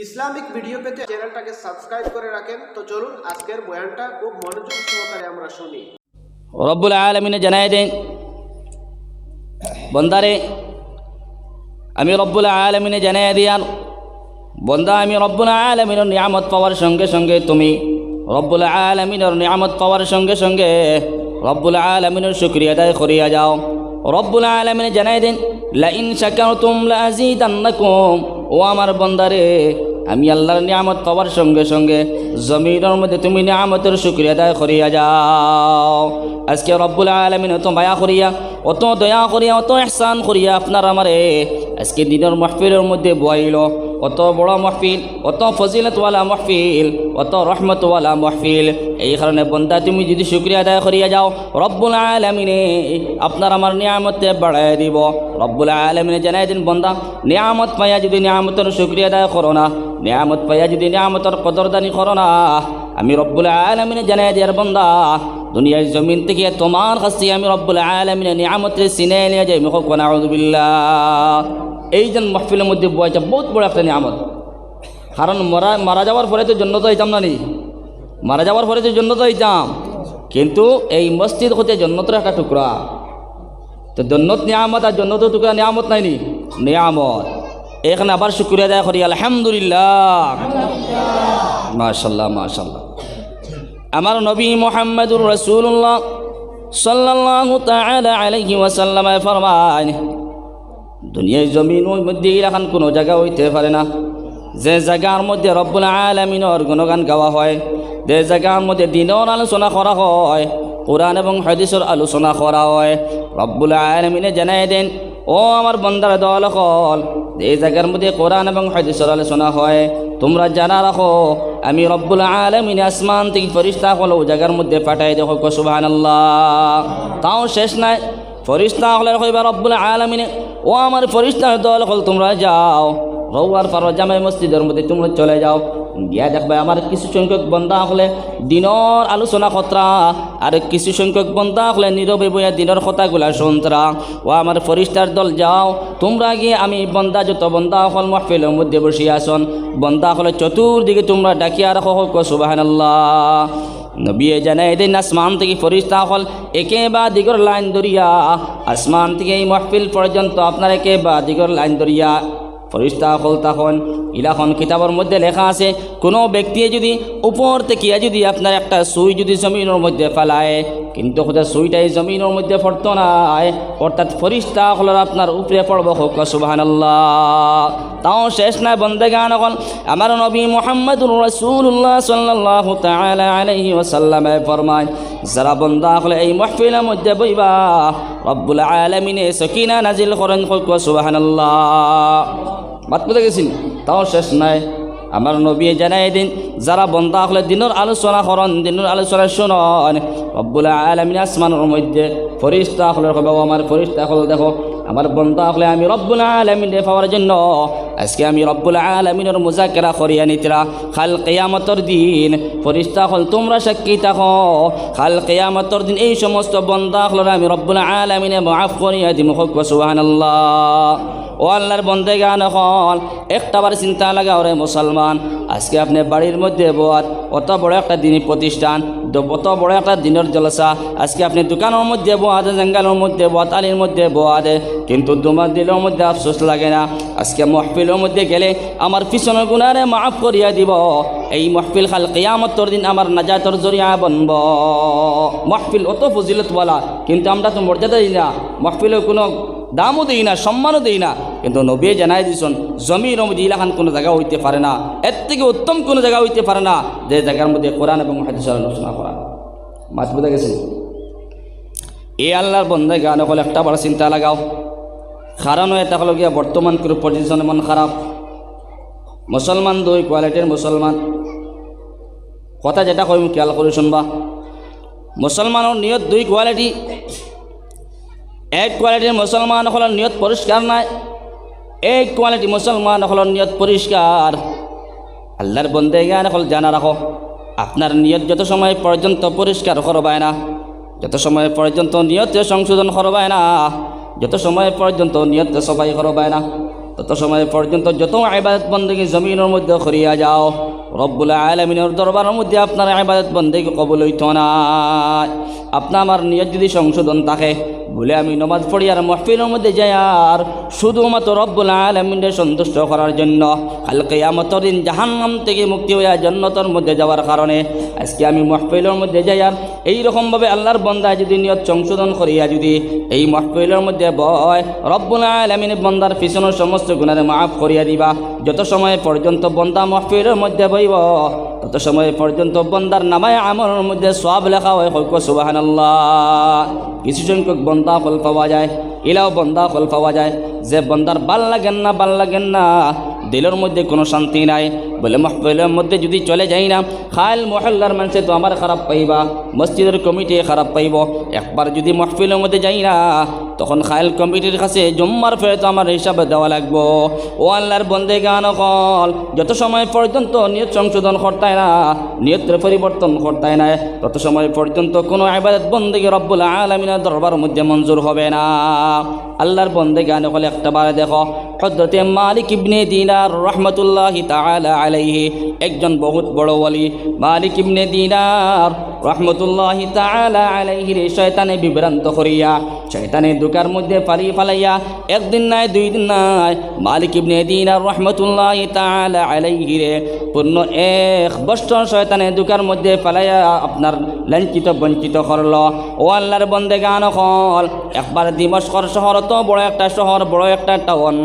Islamic video পেতে চ্যানেলটাকে subscribe করে রাখেন। তো চলুন আজকের বয়ানটা খুব মনোযোগ সহকারে আমরা শুনি। রব্বুল আলামিনে জানাই দেন, বন্দারে আমি রব্বুল আলামিনে জানাই দিয়ান, বন্দা আমি রব্বুল আলামিনের নিয়ামত পাওয়ার সঙ্গে সঙ্গে তুমি রব্বুল আলামিনের নিয়ামত পাওয়ার সঙ্গে সঙ্গে রব্বুল আলামিনের শুকরিয়া আদায় করিয়া যাও। রব্বুল আলামিনে জানাই দেন, লা ইন শাকারতুম লা আযীদান্নাকুম, ও আমার বন্দারে আমি আল্লাহর নিয়ামত পাওয়ার সঙ্গে সঙ্গে জমিনের মধ্যে তুমি নিয়ামতের শুকরিয়া আদায় করিয়া যাও। আজকে রব্বুল আলামিন অত মায়া করিয়া, অত দয়া করিয়া, অত ইহসান করিয়া আপনার আমারে আজকে দিনের মাহফিলের মধ্যে বয়াইল। অত বড় মাহফিল, অত ফজিলতওয়ালা মাহফিল, অত রহমতওয়ালা মাহফিল। এই কারণে বন্দা তুমি যদি শুকরিয়া আদায় করিয়া যাও, রব্বুল আলামিনে আপনার আমার নিয়ামতে বাড়াই দিব। রব্বুল আলামিনে জানাই দিন, বন্দা নিয়ামত পাইয়া যদি নিয়ামতের শুকরিয়া আদায় করো না, নিয়ামত পাইয়া যদি নিয়ামতের কদরদানি করো না, আমি রব্বুল আলামিনে জানাই দিয়ার বন্দা দুনিয়ার জমিন থেকে তোমার কাছে আমি রব্বুল আলামিনে নিয়ামতের সিনে নিয়ে যাই। মুখ নাউযু বিল্লাহ। এই যে মাহফিলের মধ্যে বয়টা বহুত বড় একটা নিয়ামত। কারণ মারা যাওয়ার পরে তো জন্নত হইতাম না, নি মারা যাওয়ার পরে তো জন্নত হইতাম, কিন্তু এই মসজিদ হতে জন্নতের একটা টুকরা। তো জন্নত নিয়ামত আর জন্নতের টুকরা নিয়ামত নাই, নি নিয়ামত। এখানে আবার শুকরিয়া আদায় করি, আলহামদুলিল্লাহ, মাশাআল্লাহ মাশাআল্লাহ। আমার নবী মুহাম্মদুর রাসূলুল্লাহ সাল্লাল্লাহু তাআলা আলাইহি ওয়াসাল্লাম ফরমান, দুনিয়ার জমিনের মধ্যে এরকম কোনো জায়গা হইতে পারে না যে জায়গার মধ্যে রব্বুল আলামিনের গুণগান গাওয়া হয়, যে জায়গার মধ্যে দিনের আলোচনা করা হয়, কোরআন এবং হাদিসের আলোচনা করা হয়। রব্বুল আলামিনে জানাই দেন, ও আমার বান্দার দল হল, এই জায়গার মধ্যে কোরআন এবং হাদিসের আলোচনা হয়, তোমরা জানা রাখো আমি রব্বুল আলামিন আসমান থেকে ফেরেশতা হলো ও জায়গার মধ্যে পাঠাই দেখো, সুবহানাল্লাহ। তাও শেষ নাই, ফেরেশতা হলে কইবা রব্বুল আলামিনে, ও আমার ফেরেশতার দল হল, তোমরা যাও রওয়ার পার জামে মসজিদের মধ্যে তোমরা চলে যাও, গিয়া দেখবে আমার কিছু সংখ্যক বন্দা হলে দিনের আলোচনা খতরা, আর কিছু সংখ্যক বন্দা হলে নীরবে বইয়া দিনের কথাগুলা শুনতরা। ও আমার ফেরেশতার দল যাও, তোমরা গিয়ে আমি বন্দা যত বন্দা হল মাহফিলের মধ্যে বসিয়া আসন, বন্দা হলে চতুর্দিকে তোমরা ডাকিয়া রাখো, সুবহানাল্লাহ। নবী জানাই দেন, আসমান থেকে ফেরেশতা হল একে বা দিগর লাইন ধরিয়া, আসমান থেকে এই মাহফিল পর্যন্ত আপনার একে বা দিগর লাইন ধরিয়া ফেরেশতা হল তখন ইলাখন কিতাবের মধ্যে লেখা আছে, কোনো ব্যক্তি যদি উপর থেকে যদি আপনার একটা সুই যদি জমিনের মধ্যে ফেলায়, কিন্তু খোদা সুইটাই জমিনের মধ্যে পড়তো না, অর্থাৎ ফেরেশতা হল আপনার উপরে পড়বো, হোক সুবহানাল্লাহ। তাও শেষ নাই বন্দেগান হল, আমার নবী মুহাম্মদুর রাসূলুল্লাহ সাল্লাল্লাহু তাআলা আলাইহি ওয়াসাল্লাম ফরমায়, যারা বন্দা হলে এই মাহফিলের মধ্যে বইবা রব্বুল আলামিনে সাকিনা নাজিল করেন, হোক সুবহানাল্লাহ। বাত বুঝে গেছেন? তাও শেষ নাই, আমার নবী জানাই দিন, যারা বন্দা হলে দিনের আলোচনা করেন, দিনের আলোচনা শুনন, রব্বুল আলামিন আসমানের মধ্যে ফেরেশতা হলে কইবা, আমার ফেরেশতা হল দেখো আমার বন্দা হলে আমি রব্বুল আলামিনে পাওয়ার জন্য আজকে আমি রব্বুল আলামিনের মুযাকেরা করিয়া নিতরা। কাল কিয়ামতের দিন ফেরেশতা হল তোমরা সাক্ষী থাকো, কাল কিয়ামতের দিন এই সমস্ত বন্দা হল আমি রব্বুল আলামিনে মাফ করিয়া দিম, সুবহানাল্লাহ। ও আল্লাহর বন্দেগান হল, একটাবার চিন্তা লাগাও রে মুসলমান, আজকে আপনি বাড়ির মধ্যে বোয়াত, অত বড় একটা দিনই প্রতিষ্ঠান, অত বড় একটা দিনের জলসা, আজকে আপনি দোকানের মধ্যে বোয়াত, জঙ্গলের মধ্যে বোয়াত, আলির মধ্যে বোয়াত, কিন্তু তোমার দিলের মধ্যে আফসোস লাগে না। আজকে মাহফিলের মধ্যে গেলে আমার পিছনের গুনারে মাফ করিয়া দিব, এই মাহফিল কাল কিয়ামতের দিন আমার নাজাতের জরিয়া বনব। মাহফিল অত ফজিলতওয়ালা, কিন্তু আমরা তো মর্যাদা দিই না, মাহফিলের কোনো দামও দিই না, সম্মানও দিই না, কিন্তু নবী জানাই দিয়েছেন জমির মধ্যে ইলাখান কোনো জায়গা হইতে পারে না, এর থেকে উত্তম কোনো জায়গা হইতে পারে না যে জায়গার মধ্যে কোরআন এবং হাদিসের আলোচনা করা। মাছ বুঝে গেছেন? এই আল্লাহর বন্দেগান হল একটা বড় চিন্তা লাগাও, কারণ এটা হলো গিয়া বর্তমান কোনো পজিশনে মন খারাপ। মুসলমান দুই কোয়ালিটির মুসলমান, কথা যেটা কই খেয়াল করে শুনবা। মুসলমানের নিয়ত দুই কোয়ালিটি। এক কোয়ালিটির মুসলমান হলের নিয়ত পরিষ্কার নাই, এক কোয়ালিটি মুসলমান হলের নিয়ত পরিষ্কার। আল্লাহর বন্দেগান হল জানা রাখো, আপনার নিয়ত যত সময় পর্যন্ত পরিষ্কার করবায় না, যত সময় পর্যন্ত নিয়ত সংশোধন করবায় না, যত সময় পর্যন্ত নিয়ত সবাই করবায় না, তত সময় পর্যন্ত যত ইবাদত বন্দেগী জমিনের মধ্যে করিয়া যাও, রব্বুল আলামিনের দরবারের মধ্যে আপনার ইবাদত বন্দেগী কবুল হইত না। আপনার আমার নিয়ত যদি সংশোধন থাকে, বলে আমি নমাজ পড়ি আর মাহফিলের মধ্যে যাই আর শুধুমাত্র রব্বুল আলামিনকে সন্তুষ্ট করার জন্য, কাল কিয়ামতের দিন জাহান্নাম থেকে মুক্তি হইয়া জান্নাতের মধ্যে যাওয়ার কারণে আজকে আমি মাহফিলের মধ্যে যাই আর এইরকমভাবে আল্লাহর বান্দা যদি নিয়ত সংশোধন করিয়া যদি এই মাহফিলের মধ্যে বয়, রব্বুল আলামিন বান্দার পিছনের সমস্ত গুনাহ মাফ করিয়া দিবা। যত সময় পর্যন্ত বান্দা মাহফিলের মধ্যে বইব, তত সময় পর্যন্ত বান্দার নামায় আমলের মধ্যে সওয়াব লেখা হয়। কইকো সুবহানাল্লাহ। কিছু সংখ্যক বান্দা ফল পাওয়া যায়, এলাও বান্দা ফল পাওয়া যায় যে বান্দার ভাল লাগেন না, দিলের মধ্যে কোনো শান্তি নাই, বলে মাহফিলের মধ্যে যদি চলে যাই না, খাইল মহল্লার মানুষে তো আমার খারাপ পাইবা, মসজিদের কমিটি খারাপ পাইব। একবার যদি মাহফিলের মধ্যে যাই না, তখন খাইল কমিটির কাছে জুম্মার ফেরে তো আমার হিসাব দেওয়া লাগবো। ও আল্লাহর বন্দে গান কল, যত সময় পর্যন্ত নিয়ত সংশোধন করতায় না, নিয়তের পরিবর্তন করতায় না, তত সময় পর্যন্ত কোনো ইবাদত বন্দেগী রব্বুল আলামিনের দরবারের মধ্যে মঞ্জুর হবে না। আল্লাহর বন্দে গান কল একটা বারে দেখো, হযরতে মালিক ইবনে দিনার রহমতুল্লাহি তাআলা আলাইহি, একজন বহুত বড় ওয়ালি। মালিক ইবনে দিনার রহমতুল্লাহি তাআলা আলাইহি রে শয়তানে বিভ্রান্ত করিয়া, শয়তানের দুকার মধ্যে ফালাইয়া, একদিন নাই দুই দিন নাই, মালিক ইবনে দিনার রহমতুল্লাহি তাআলা আলাইহি রে পূর্ণ 1 বছর শয়তানের দুকার মধ্যে ফালাইয়া আপনার লাঞ্ছিত বঞ্চিত করল। ও আল্লাহর বন্দেগান হল, একবার দিমস্কর শহর, তো বড় একটা শহর, বড় একটা টাউন।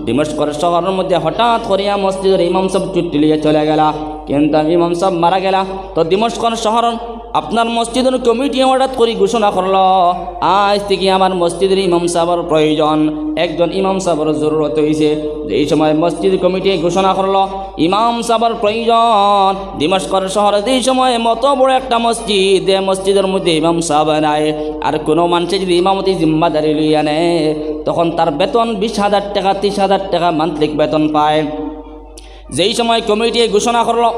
দিমস্কর শহরের মধ্যে হঠাৎ করিয়া মসজিদের ইমাম সাহেব ছুটি লিয়ে চলে গেলা, কিন্তু ইমাম সাহেব মারা গেলা। তো দিমস্কর শহর আপনার মসজিদের কমিটি হঠাৎ করে ঘোষণা করল, আজ থেকে আমার মসজিদের ইমাম সাহেবের প্রয়োজন, একজন ইমাম সাহেবের জরুরত হয়েছে। এই সময় মসজিদ কমিটি ঘোষণা করলো ইমাম সাহেবের প্রয়োজন। দিমস্কর শহরে এই সময় মতো বড় একটা মসজিদ, মসজিদের মধ্যে ইমাম সাহেব নাই, আর কোনো মানুষে যদি ইমামতি জিম্মাদারি লইয়া নেয়, তখন তার বেতন 20,000 টাকা 30,000 টাকা মান্থলিক বেতন পায়। যেই সময় কমিটি ঘোষণা করলো,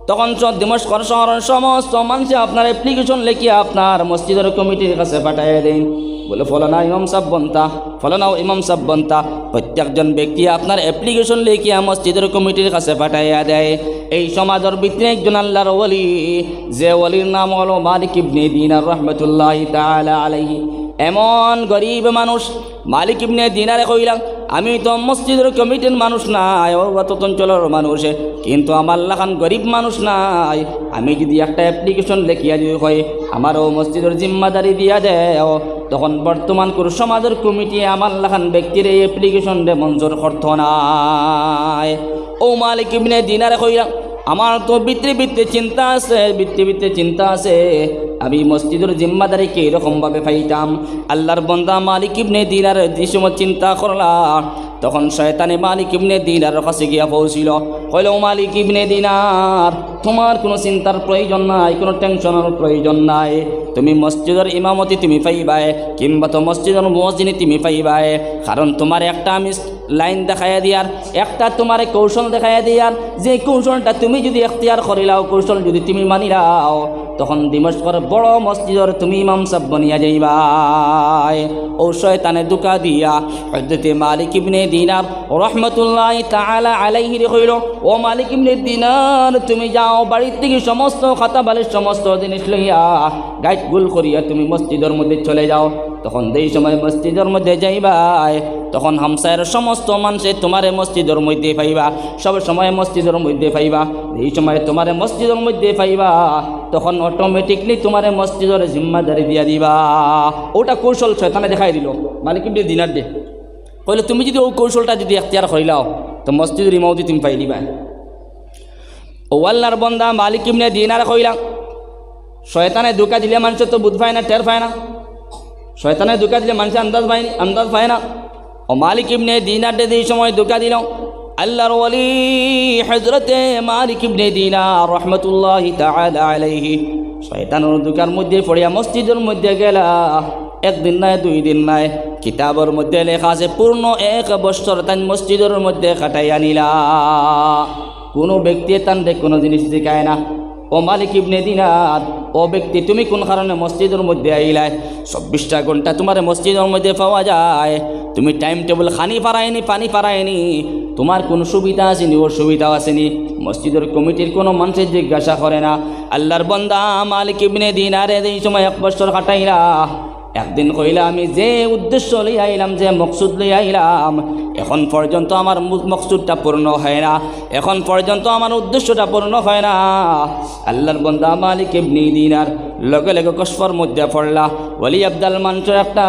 তখন দিমস্কর শহরের সমস্ত মানুষে আপনার অ্যাপ্লিকেশন লিখিয়া আপনার মসজিদের কমিটির কাছে পাঠিয়ে দেন, বলে ফলানা ইমাম সাহেব বন্তা, ফলানাও ইমাম সাহেব বন্তা। প্রত্যেকজন ব্যক্তি আপনার অ্যাপ্লিকেশন লিখিয়া মসজিদের কমিটির কাছে পাঠাইয়া দেয়। এই সমাজের ভিতরে একজন আল্লাহর ওলি, যে ওলির নাম হলো মালিক ইবনে দিনার রহমতুল্লাহি তাআলা আলাইহি। এমন গরিব মানুষ মালিক ইবনে দিনারে কইলাম, আমি তো মসজিদের কমিটির মানুষ নাই, অত অঞ্চলের মানুষ, কিন্তু আমার লাখান গরিব মানুষ নাই, আমি যদি একটা অ্যাপ্লিকেশন লিখিয়া যদি হয় আমারও মসজিদের জিম্মাদারি দিয়া দেও, তখন বর্তমান কোন সমাজের কমিটি আমার লাখান ব্যক্তির এই অ্যাপ্লিকেশন মঞ্জুর করত নাই। ও মালিক ইবনে দিনারে কইলাম, আমার তো ভিতরে চিন্তা আছে, আমি মসজিদের জিম্মাদারিকে এরকমভাবে পাইতাম। আল্লাহর বান্দা মালিক ইবনে দিনার যে সময় চিন্তা করলাম, তখন শয়তানে মালিক ইবনে দিনার কাছে গিয়া পৌঁছিল, কইল মালিক ইবনে দিনার, তোমার কোনো চিন্তার প্রয়োজন নাই, কোনো টেনশনের প্রয়োজন নাই, তুমি মসজিদের ইমামতি তুমি পাইবাই, কিংবা তো মসজিদের মুয়াজ্জিনি তুমি পাইবাই, কারণ তোমার একটা আমি লাইন দেখাইয়া দিয়ার, একটা তোমার কৌশল দেখাইয়া দিয়ার, যে কৌশলটা তুমি যদি এখতিয়ার করিলাও, কৌশল যদি তুমি মানিলাও, তখন দিমস্কর বড় মসজিদের তুমি ইমাম সাহেব বনিয়া যাইবাই। ও শয়তানে দুকা দিয়া হযরতে মালিক ইবনে দিনার রহমতুল্লাহি তাআলা আলাইহি কইল, ও মালিক ইবনে দিনার, তুমি যাও বাড়ির থেকে সমস্ত খাতা বালিশ সমস্ত জিনিস লইয়া গাইড গুল করিয়া তুমি মসজিদের মধ্যে চলে যাও। তখন যেই সময় মসজিদের মধ্যে যাইবাই, তখন হামসায়ের সমস্ত মানুষে তোমারে মসজিদের মধ্যে পাইবা, সব সময় মসজিদের মধ্যে পাইবা। এই সময় তোমারে মসজিদের মধ্যে পাইবা, তখন অটোমেটিকলি তোমারে মসজিদের জিম্মাদারি দিয়া দিবা। ওটা কৌশল শয়তানে দেখাই দিল মালিক ইবনে দিনার দে, কইলে তুমি যদি ও কৌশলটা যদি এখতিয়ার করিলাও, তো মসজিদের ইমামতি তুমি পাই দিবা। ও আল্লাহর বান্দা মালিক ইবনে দিনার কইলা, শয়তানে ধোঁকা দিলে মানুষের তো বুঝ পায় না, টের পায় না, শয়তানে ধোঁকা দিলে মানুষের আন্দাজ পায় না। ও মালিক ইবনে দিনার দে এই সময় ধোঁকা দিল আল্লাহর ওয়ালি হযরতে মালিক ইবনে দিনার রহমতুল্লাহি তাআলা আলাইহি, শয়তানের ধোঁকার মধ্যে পড়িয়া মসজিদের মধ্যে গেলা। একদিন নাই দুই দিন নাই, কিতাবের মধ্যে লেখা আছে পূর্ণ 1 বছর তান মসজিদের মধ্যে কাটাইয়া নিলা। কোনো ব্যক্তি তানরে কোনো জিনিস শিখায় না। ও মালিক ইবনে দিনার, ও ব্যক্তি তুমি কোন কারণে মসজিদের মধ্যে আইলাই? 24টা ঘন্টা তোমার মসজিদের মধ্যে পাওয়া যায়, তুমি টাইম টেবিল খানি পারায়নি, পানি পারায়নি, তোমার কোনো সুবিধা আসেনি, ওর সুবিধাও আসেনি। মসজিদের কমিটির কোনো মানুষের জিজ্ঞাসা করে না। আল্লাহর বান্দা মালিক ইবনে দিনারে এই সময় 1 বছর কাটাইলা। একদিন কইলা আমি যে উদ্দেশ্য লই আইলাম, যে মকসুদ লই আইলাম, এখন পর্যন্ত আমার মকসুদটা পূর্ণ হয় না, এখন পর্যন্ত আমার উদ্দেশ্যটা পূর্ণ হয় না। আল্লাহর বান্দা মালিক ইবনে দিনার লগে লগে কসফর মধ্যে পড়লা। ওলি আব্দুল মানসুর একটা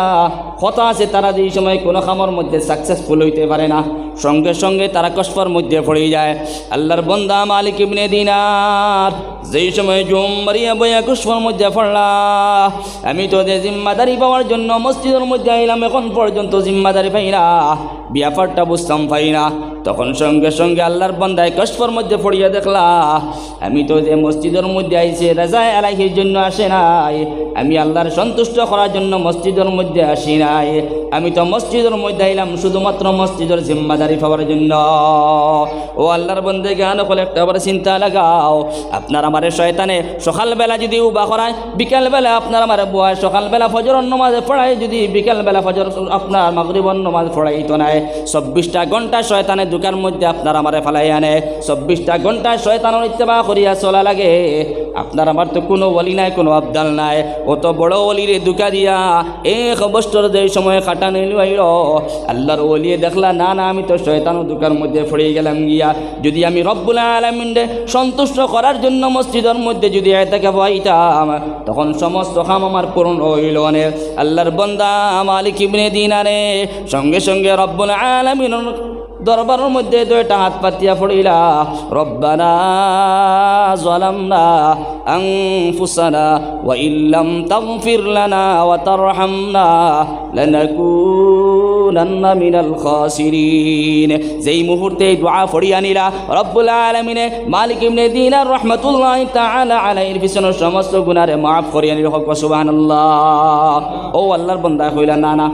কথা আছে, তারা যেই সময় কোনো কামের মধ্যে সাকসেসফুল হইতে পারে না, সঙ্গে সঙ্গে তারা কসফর মধ্যে পড়ে যায়। আল্লাহর বান্দা মালিক ইবনে দিনার যেই সময় জুম মারিয়া বইয়া কসফর মধ্যে পড়লা, আমি তো যে জিম্মাদারি পাওয়ার জন্য মসজিদের মধ্যে আইলাম, এখন পর্যন্ত জিম্মাদারি পাই না, ব্যাপারটা বুঝতাম পাই না। তখন সঙ্গে সঙ্গে আল্লাহর বান্দায় কসফর মধ্যে পড়িয়া দেখলা, আমি তো যে মসজিদের মধ্যে আইছি রাজা আলাইহির জন্য আসে নাই, আমি আল্লাহর সন্তুষ্ট করার জন্য মসজিদের মধ্যে আসি নাই, আমি তো মসজিদের মধ্যে আইলাম শুধুমাত্র মসজিদের জিম্মাদারি পাওয়ার জন্য। ও আল্লাহর বন্দে জ্ঞান হলে একটা আবার চিন্তা লাগাও, আপনার আমার শয়তানে সকালবেলা যদি উবা করায়, বিকালবেলা আপনার আমার বয়, সকালবেলা ফজরের নামাজ পড়ায়, যদি বিকালবেলা ফজর আপনার মাগরিবের নামাজ পড়াইতো নাই, 24টা ঘন্টা শয়তানের দুকার মধ্যে আপনার আমারে ফেলাই আনে, 24টা ঘন্টা শয়তানের ইত্তেবা করিয়া চলা লাগে। আপনার আমার তো কোনো ওলি নাই, কোনো আবদাল নাই, অত বড় ওলিরে দুকা দিয়া 1 বছর যে সময় কাটানি লইল, আল্লাহর ওলিয়ে দেখলা না না আমি তো শয়তানের দুকার মধ্যে পড়ে গেলাম গিয়া। যদি আমি রব্বুল আলামিনকে সন্তুষ্ট করার জন্য মসজিদের মধ্যে যদি ইতিকাফ হইতাম, তখন সমস্ত কাম আমার পূর্ণ হইল না। আল্লাহর বান্দা মালিক ইবনে দিনারে সঙ্গে সঙ্গে রব্বুল আলামিনের দরবারের মধ্যে 2টা হাত পাতিয়া পড়িলা, রব্বানা যালামনা আনফুসানা ওয়া ইল্লাম তাগফির লানা ওয়া তারহামনা লানাকুনান্না মিনাল খাসিরিন। যেই মুহূর্তে দোয়া পড়িয়া নিলা, রব্বুল আলামিনে মালিক ইবনে দিনার রাহমাতুল্লাহি তাআলা আলাইহির পিছনের সমস্ত গুনাহরে মাফ করিয়া নিল। সুবহানাল্লাহ। ও আল্লাহর বান্দা কইলা না না,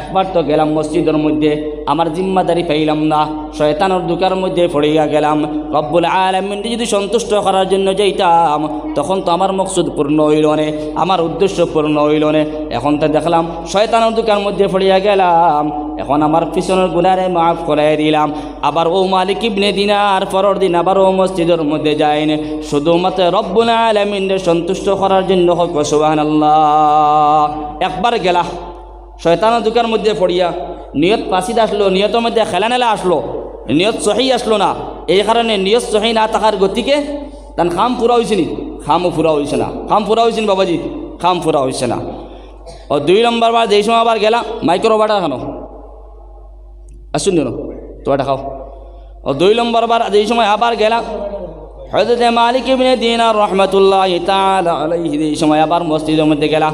একবার তো গেলাম মসজিদের মধ্যে, আমার জিম্মাদারি পাইলাম না, শয়তানের দুকার মধ্যে পড়িয়া গেলাম, রব্বুল আলামিনকে যদি সন্তুষ্ট করার জন্য যাইতাম, তখন তো আমার মকসুদ পূর্ণ হইল না, আমার উদ্দেশ্য পূর্ণ হইল না। এখন তো দেখলাম শয়তানের দুকার মধ্যে পড়িয়া গেলাম, এখন আমার পিছনের গুনারে মাফ করাই দিলাম। আবার ও মালিক ইবনে দিনার পরের দিন আবার ও মসজিদের মধ্যে যায়নি, শুধুমাত্র রব্বুল আলামিনকে সন্তুষ্ট করার জন্য। সুবহানাল্লাহ। একবার গেলা, শয়তানের দুকার মধ্যে পড়িয়া নিয়ত পাসিদ আসলো, নিয়তের মধ্যে খেলানেলা আসলো, নিয়ত সহি আসলো না। এই কারণে নিয়ত সহি না থাকার গতিকে তার খাম পুরা হয়েছে নি, খামও পুরা হয়েছে না, খাম পুরা হয়েছে বাবাজি, খাম পুরা হয়েছে না। ও 2 নম্বর বার যেই সময় আবার গেলা, মাইক্রো বাটা খানো আসুন নো তো এটা খাও। ও 2 নম্বর বার যেই সময় আবার গেলা, হযরত মালিক ইবনে দিনার রাহমাতুল্লাহি তাআলা আলাইহি এই সময় আবার মসজিদের মধ্যে গেলা,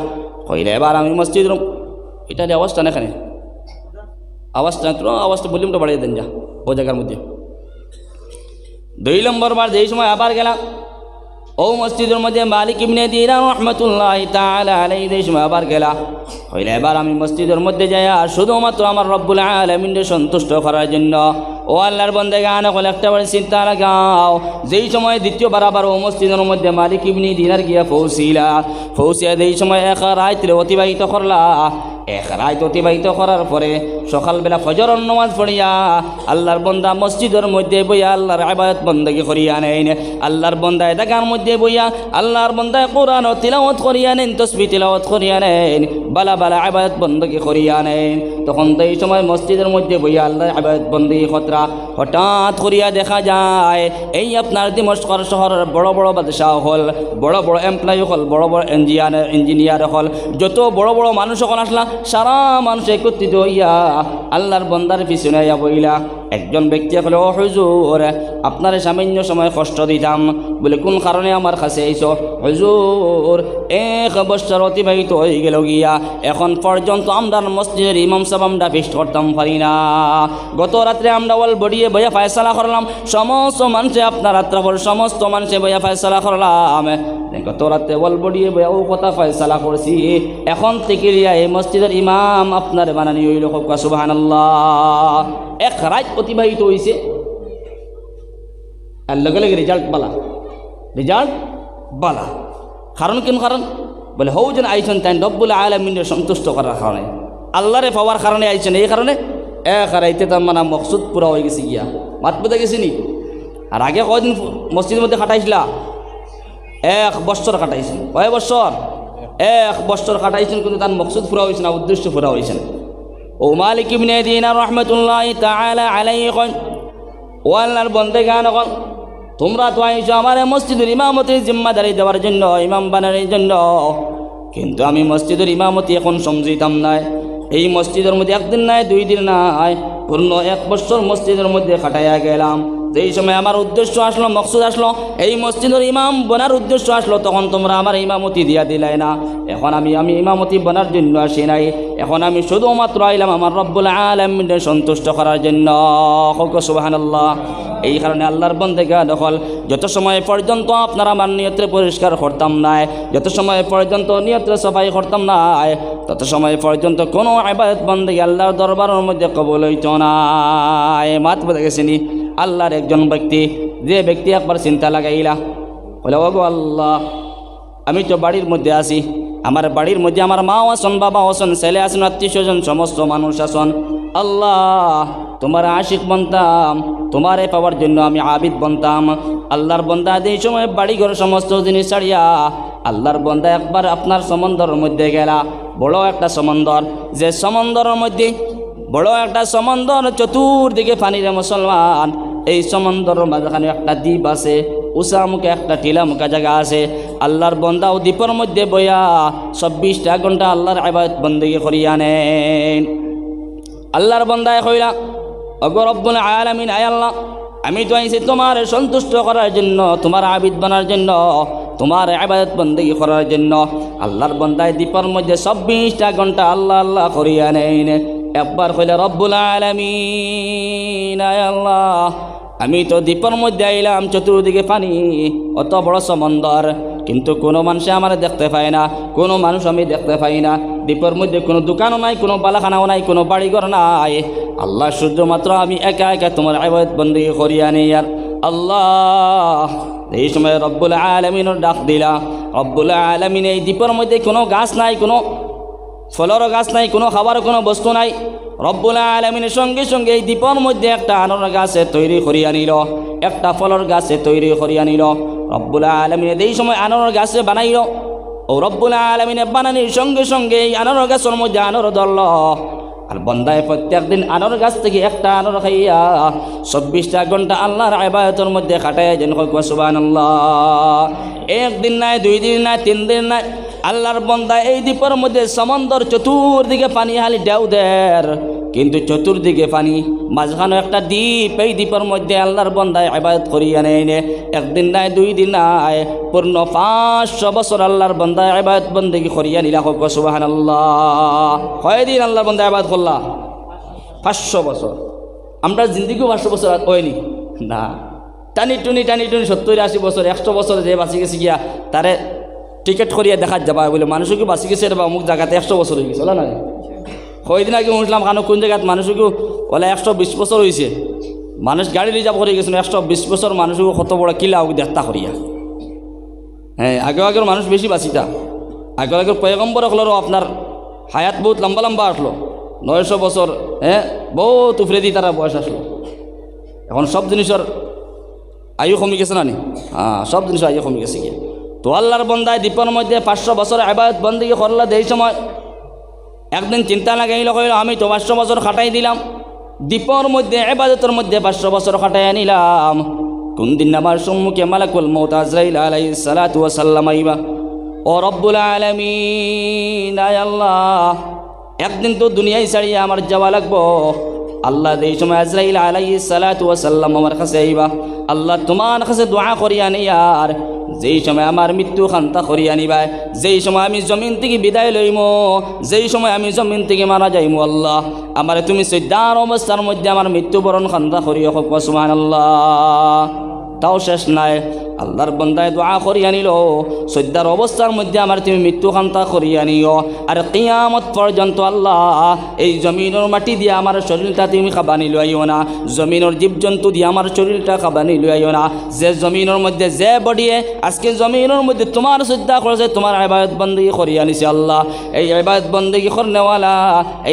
কইলে এবার আমি মসজিদের এটা আওয়াজটা না, এখানে আওয়াজটা ভলিউমটা বাড়িয়ে দেন যা ও জায়গার মধ্যে। 2 নম্বর বার যেই সময় আবার গেলাম ও মসজিদের মধ্যে মালিক ইবনে দিনার রাহমাতুল্লাহি তাআলা আলাইহি এই সময় আবার গেলা, হইলে এবার আমি মসজিদের মধ্যে যাই আর শুধুমাত্র আমার রব্বুল আলামিনকে সন্তুষ্ট করার জন্য। ও আল্লাহর বান্দাগান হল একটা বার চিন্তা লাগাও, যেই সময় দ্বিতীয়বার আবার ও মসজিদের মধ্যে মালিক ইবনে দিনার গিয়া পৌঁছিয়া যেই সময় 1 রাত অতিবাহিত করলা, 1 রাত অতিবাহিত করার পরে সকালবেলা ফজরের নামাজ পড়িয়া আল্লাহর বান্দা মসজিদের মধ্যে বইয়া আল্লাহর ইবাদত বন্দেগী করিয়া নেন। আল্লাহর বান্দা এলাকার মধ্যে বইয়া আল্লাহর বান্দায় কোরআন তিলাওয়াত করিয়া নেন, তাসবিহ তিলাওয়াত করিয়া নেন, বালা বালা ইবাদত বন্দেগী করিয়া নেন। তখন তো এই সময় মসজিদের মধ্যে বইয়া আল্লাহর ইবাদত বন্দেগী খতরা হঠাৎ করিয়া দেখা যায় এই আপনার দিমস্কর শহরের বড় বড় বাদশাহ হল, বড় বড় এমপ্লয়ি হল, বড় বড় ইঞ্জিনিয়ার হল, যত বড় বড় মানুষ হল আসলা, সারা মানুষ একত্রিত হইয়া আল্লাহর বন্দার পিছনে বইলা। একজন ব্যক্তি হলো, ও হুজুর আপনার সামান্য সময় কষ্ট দিতাম, বলে কোন কারণে আমার কাছে আইছো? হুজুর 1 বছর অতিবাহিত হয়ে গেল গিয়া, এখন পর্যন্ত আমরা মসজিদের ইমাম সাহেব আমরা পেশ করতাম পারি না। গত রাত্রে আমরা ওয়াল বড়িয়ে বইয়া ফয়সালা করলাম, সমস্ত মানুষে আপনার রাত্রাভর সমস্ত মানুষে বইয়া ফয়সালা করলাম, গত রাত্রে ওয়াল বড়িয়ে বইয়া ও কথা ফয়সালা করছি, এখন থেকে এই মসজিদের ইমাম আপনার বানানি হইল। সুবহানাল্লাহ। 1 রাত অতিবাহিত হয়েছে, আর লগে লগে রেজাল্ট বালা। কারণ কেন? কারণ বলে হৌ যেন আইসন তাই রব্বুল আলামিনের সন্তুষ্ট করার কারণে। আল্লাহরে পাওয়ার কারণে আইছেন, এই কারণে এক হারাইতে তার মানে মকসুদ পুরা হয়ে গেছে গিয়া। মাত বুঝে গেছি নি? আর আগে কয়দিন মসজিদের মধ্যে খাটাইছিলা? 1 বছর খাটাইছেন। কয় বছর? 1 বছর খাটাইছেন, কিন্তু তার মকসুদ পুরা হয়েছে না, উদ্দেশ্য পুরা হয়েছেন। ও মালিক ইবনে দিনার রাহমাতুল্লাহি তাআলা আলাইহি কয়, ও আল্লাহর বন্দেগান, তোমরা তো আইছো আমার মসজিদের ইমামতির জিম্মাদারি দেওয়ার জন্য, ইমাম বানানোর জন্য, কিন্তু আমি মসজিদের ইমামতি এখন সমঝিতাম নাই। এই মসজিদের মধ্যে একদিন নাই, 2 দিন নাই, পূর্ণ 1 বছর মসজিদের মধ্যে খাটাইয়া গেলাম। যেই সময় আমার উদ্দেশ্য আসলো, মকসুদ আসলো, এই মসজিদের ইমাম বনার উদ্দেশ্য আসলো, তখন তোমরা আমার ইমামতি দিয়া দিলাই না। এখন আমি ইমামতি বনার জন্য আসি নাই, এখন আমি শুধুমাত্র আইলাম আমার রব্বুল আলামিনকে সন্তুষ্ট করার জন্য। সুবহানাল্লাহ। এই কারণে আল্লাহর বন্দেগা দখল, যত সময় পর্যন্ত আপনারা আমার নিয়তে পরিষ্কার করতাম নাই, যত সময় পর্যন্ত নিয়তে সফাই করতাম নাই, তত সময় পর্যন্ত কোনো ইবাদত বন্দেগি আল্লাহর দরবারের মধ্যে কবুল হইত না। মাত বুঝে গেছেনি? আল্লাহর একজন ব্যক্তি, যে ব্যক্তি একবার চিন্তা লাগাইলা, বলে ওগো আল্লাহ, আমি তো বাড়ির মধ্যে আছি, আমার বাড়ির মধ্যে আমার মাও আসন, বাবা আসন, ছেলে আসন, আত্মীয় স্বজন, সমস্ত মানুষ আসন। আল্লাহ, তোমার আশিক বনতাম, তোমারে পাওয়ার জন্য আমি আবিদ বনতাম। আল্লাহর বন্দা এই সময় বাড়িঘর সমস্ত জিনিস ছাড়িয়া আল্লাহর বন্দা একবার আপনার সমন্দরের মধ্যে গেলা। বড় একটা সমন্দর, যে সমন্দরের মধ্যে বড় একটা সমন্দর, চতুর্দিকে পানিরে মুসলমান। এই সমন্দরের মাঝখানে একটা দ্বীপ আছে, উষা মুখে একটা টিলা মুখা জায়গা আছে। আল্লাহর বন্দা ও দ্বীপের মধ্যে বইয়া 24টা ঘন্টা আল্লাহর ইবাদত বন্দেগি করিয়া নেন। আল্লাহর বন্দায় কইলা, ওগো রব্বুল আলামিন, আয় আল্লাহ, আমি তো আইছি তোমার সন্তুষ্ট করার জন্য, তোমার আবিদ বানার জন্য, তোমার ইবাদত বন্দেগি করার জন্য। আল্লাহর বন্দায় দ্বীপের মধ্যে 24টা ঘন্টা আল্লাহ আল্লাহ করিয়া নেন। একবার কইলা, রব্বুল আলামিন, আয় আল্লাহ, আমি তো দ্বীপের মধ্যে আইলাম, চতুর্দিকে পানি, অত বড় সমন্দর, কিন্তু কোনো মানুষে আমার দেখতে পায় না, কোনো মানুষ আমি দেখতে পাই না। দ্বীপের মধ্যে কোনো দোকানও নাই, কোনো বালাখানাও নাই, কোনো বাড়িঘর নাই। আল্লাহ, শুধুমাত্র আমি একা একা তোমার ইবাদত বন্দেগি করিয়া নেই। আর আল্লাহ, এই সময় রব্বুল আলামিনের ডাক দিলা। রব্বুল আলামিন, এই দ্বীপের মধ্যে কোনো গাছ নাই, কোনো ফলেরও গাছ নাই, কোনো খাবারও কোনো বস্তু নাই। রব্বুল আলামিনের সঙ্গে সঙ্গে এই দ্বীপের মধ্যে একটা আনার গাছে তৈরি করিয়া নিল, একটা ফলের গাছে তৈরি করিয়া নিল। রব্বুল আলামিন এই সময় আনার গাছে বানাইল। ও রব্বুল আলামিনে বানানির সঙ্গে সঙ্গে এই আনার গাছের মধ্যে আনার ধরল। আর বন্দায় প্রত্যেক দিন আনার গাছ থেকে একটা আনার খাইয়া 24টা ঘন্টা আল্লাহর ইবাদতের মধ্যে কাটায়। যেন সুবহানাল্লাহ। 1 দিন নাই, 2 দিন নাই, 3 দিন নাই, আল্লাহর বন্দা এই দ্বীপের মধ্যে সমন্দর, চতুর্দিকে পানি হালি ঢেউদের, কিন্তু চতুর্দিকে পানি, মাঝখানে একটা দ্বীপ। এই দ্বীপের মধ্যে আল্লাহর বন্দায় ইবাদত করিয়া নেয়। 1 দিন নাই, 2 দিন নাই, পূর্ণ 500 বছর আল্লাহর বন্দায় ইবাদত বন্দেগি করিয়া নিলা। সুবহানাল্লাহ। কয়দিন আল্লাহর বন্দায় ইবাদত করলা? 500 বছর। আমরা জিন্দিগিও 500 বছর হয়নি না, টানি টুনি 70-80 বছর, 100 বছর যে বাঁচি গেছে গিয়া, তারে টিকেট করিয়া দেখা যাবা বলে মানুষও কি বাঁচি গেছে, বা অমুক জায়গাতে 100 বছর হয়ে গেছে, না না? কয়দিন আগে শুনলাম কারণ কোন জায়গাত মানুষকে বলে 120 বছর হয়েছে, মানুষ গাড়ি রিজার্ভ করে গেছিল। 120 বছর মানুষকে কত বড় কিলা দেখা করিয়া। হ্যাঁ, আগের মানুষ বেশি বাঁচিতা। আগের পয়গম্বর হলেও আপনার হায়াত বহুত লম্বা লম্বা আসলো, 900 বছর। হ্যাঁ, বহুত উফরে দি তারা বয়স আসলো। এখন সব জিনিসের আয়ু কমে গেছে না নি? হ্যাঁ, সব জিনিসের আয়ু কমে গেছে গিয়ে। তো আল্লাহর বন্দায় দ্বীপের মধ্যে 500 বছর ইবাদত বন্দেগি করলা। এই সময় একদিন চিন্তা লাগাইল, কইল আমি তো 500 বছর খাটাই দিলাম দ্বীপের মধ্যে, ইবাদতের মধ্যে 500 বছর খাটাই নিলাম। কোন দিন আমার সম্মুখে মালাকুল মউত আজরাইল আলাইহিস সালাতু ওয়াস সালাম আইবা। ও রব্বুল আলামিন, আয় আল্লাহ, একদিন তো দুনিয়ায় ছাড়িয়ে আমার যাওয়া লাগবো। আল্লাহ, এই সময় আজরাইল আলাইহিস সালাতু ওয়াস সালাম আমার কাছে আইবা। আল্লাহ, তোমার কাছে দোয়া করিয়া নি, আর যেই সময় আমার মৃত্যু খান্তা করিয়া নিবাই, যেই সময় আমি জমিন থেকে বিদায় লইমো, যেই সময় আমি জমিন থেকে মারা যাইমো, আল্লাহ, আমার তুমি সৈদার অবস্থার মধ্যে আমার মৃত্যুবরণ খান্তা করিয়া। সুবহানাল্লাহ। তাও শেষ নাই, আল্লাহর বন্দায় দোয়া করিয়া নিল সদ্যার অবস্থার মধ্যে আমার তুমি মৃত্যুকান্তা করিয়া নিও আর কিয়ামত পর্যন্ত আল্লাহ এই জমিনের মাটি দিয়ে আমার শরীরটা তুমি খাবানি লইও না, জমিনের জীবজন্তু দিয়ে আমার শরীরটা খাবানি লইও না। যে জমিনের মধ্যে যে বডিয়ে আজকে জমিনের মধ্যে তোমার শ্রদ্ধা করেছে, তোমার ইবাদত বন্দেগী করিয়া নিছে আল্লাহ, এই ইবাদত বন্দেগী করনেওয়ালা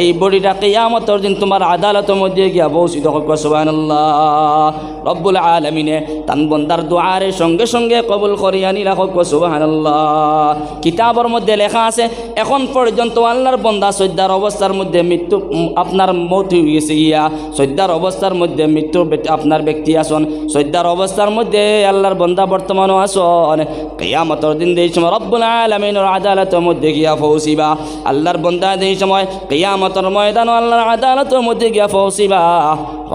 এই বডিটা কিয়ামতের দিন তোমার আদালতের মধ্যে গিয়া পৌঁছিত হোক। সুবহানাল্লাহ। রব্বুল আলামিনে তান বন্দার দুআরে সঙ্গে সঙ্গে কবুল করিয়া নিলা হোক। সুবহানাল্লাহ। কিতাবের মধ্যে লেখা আছে এখন পর্যন্ত আল্লাহর বন্দা সদ্যার অবস্থার মধ্যে মৃত্যু আপনার মৌত হয়ে গেছে গিয়া, সদ্যার অবস্থার মধ্যে মৃত্যু আপনার ব্যক্তি আসন, সদ্যার অবস্থার মধ্যে আল্লাহর বন্দা বর্তমানও আসন। কিয়ামতের দিন এই সময় রব্বুল আলামিনের আদালতের মধ্যে গিয়া পৌঁছিবা, আল্লাহর বন্দা এই সময় কিয়ামতের ময়দান আল্লাহর আদালতের মধ্যে গিয়া পৌঁছিবা।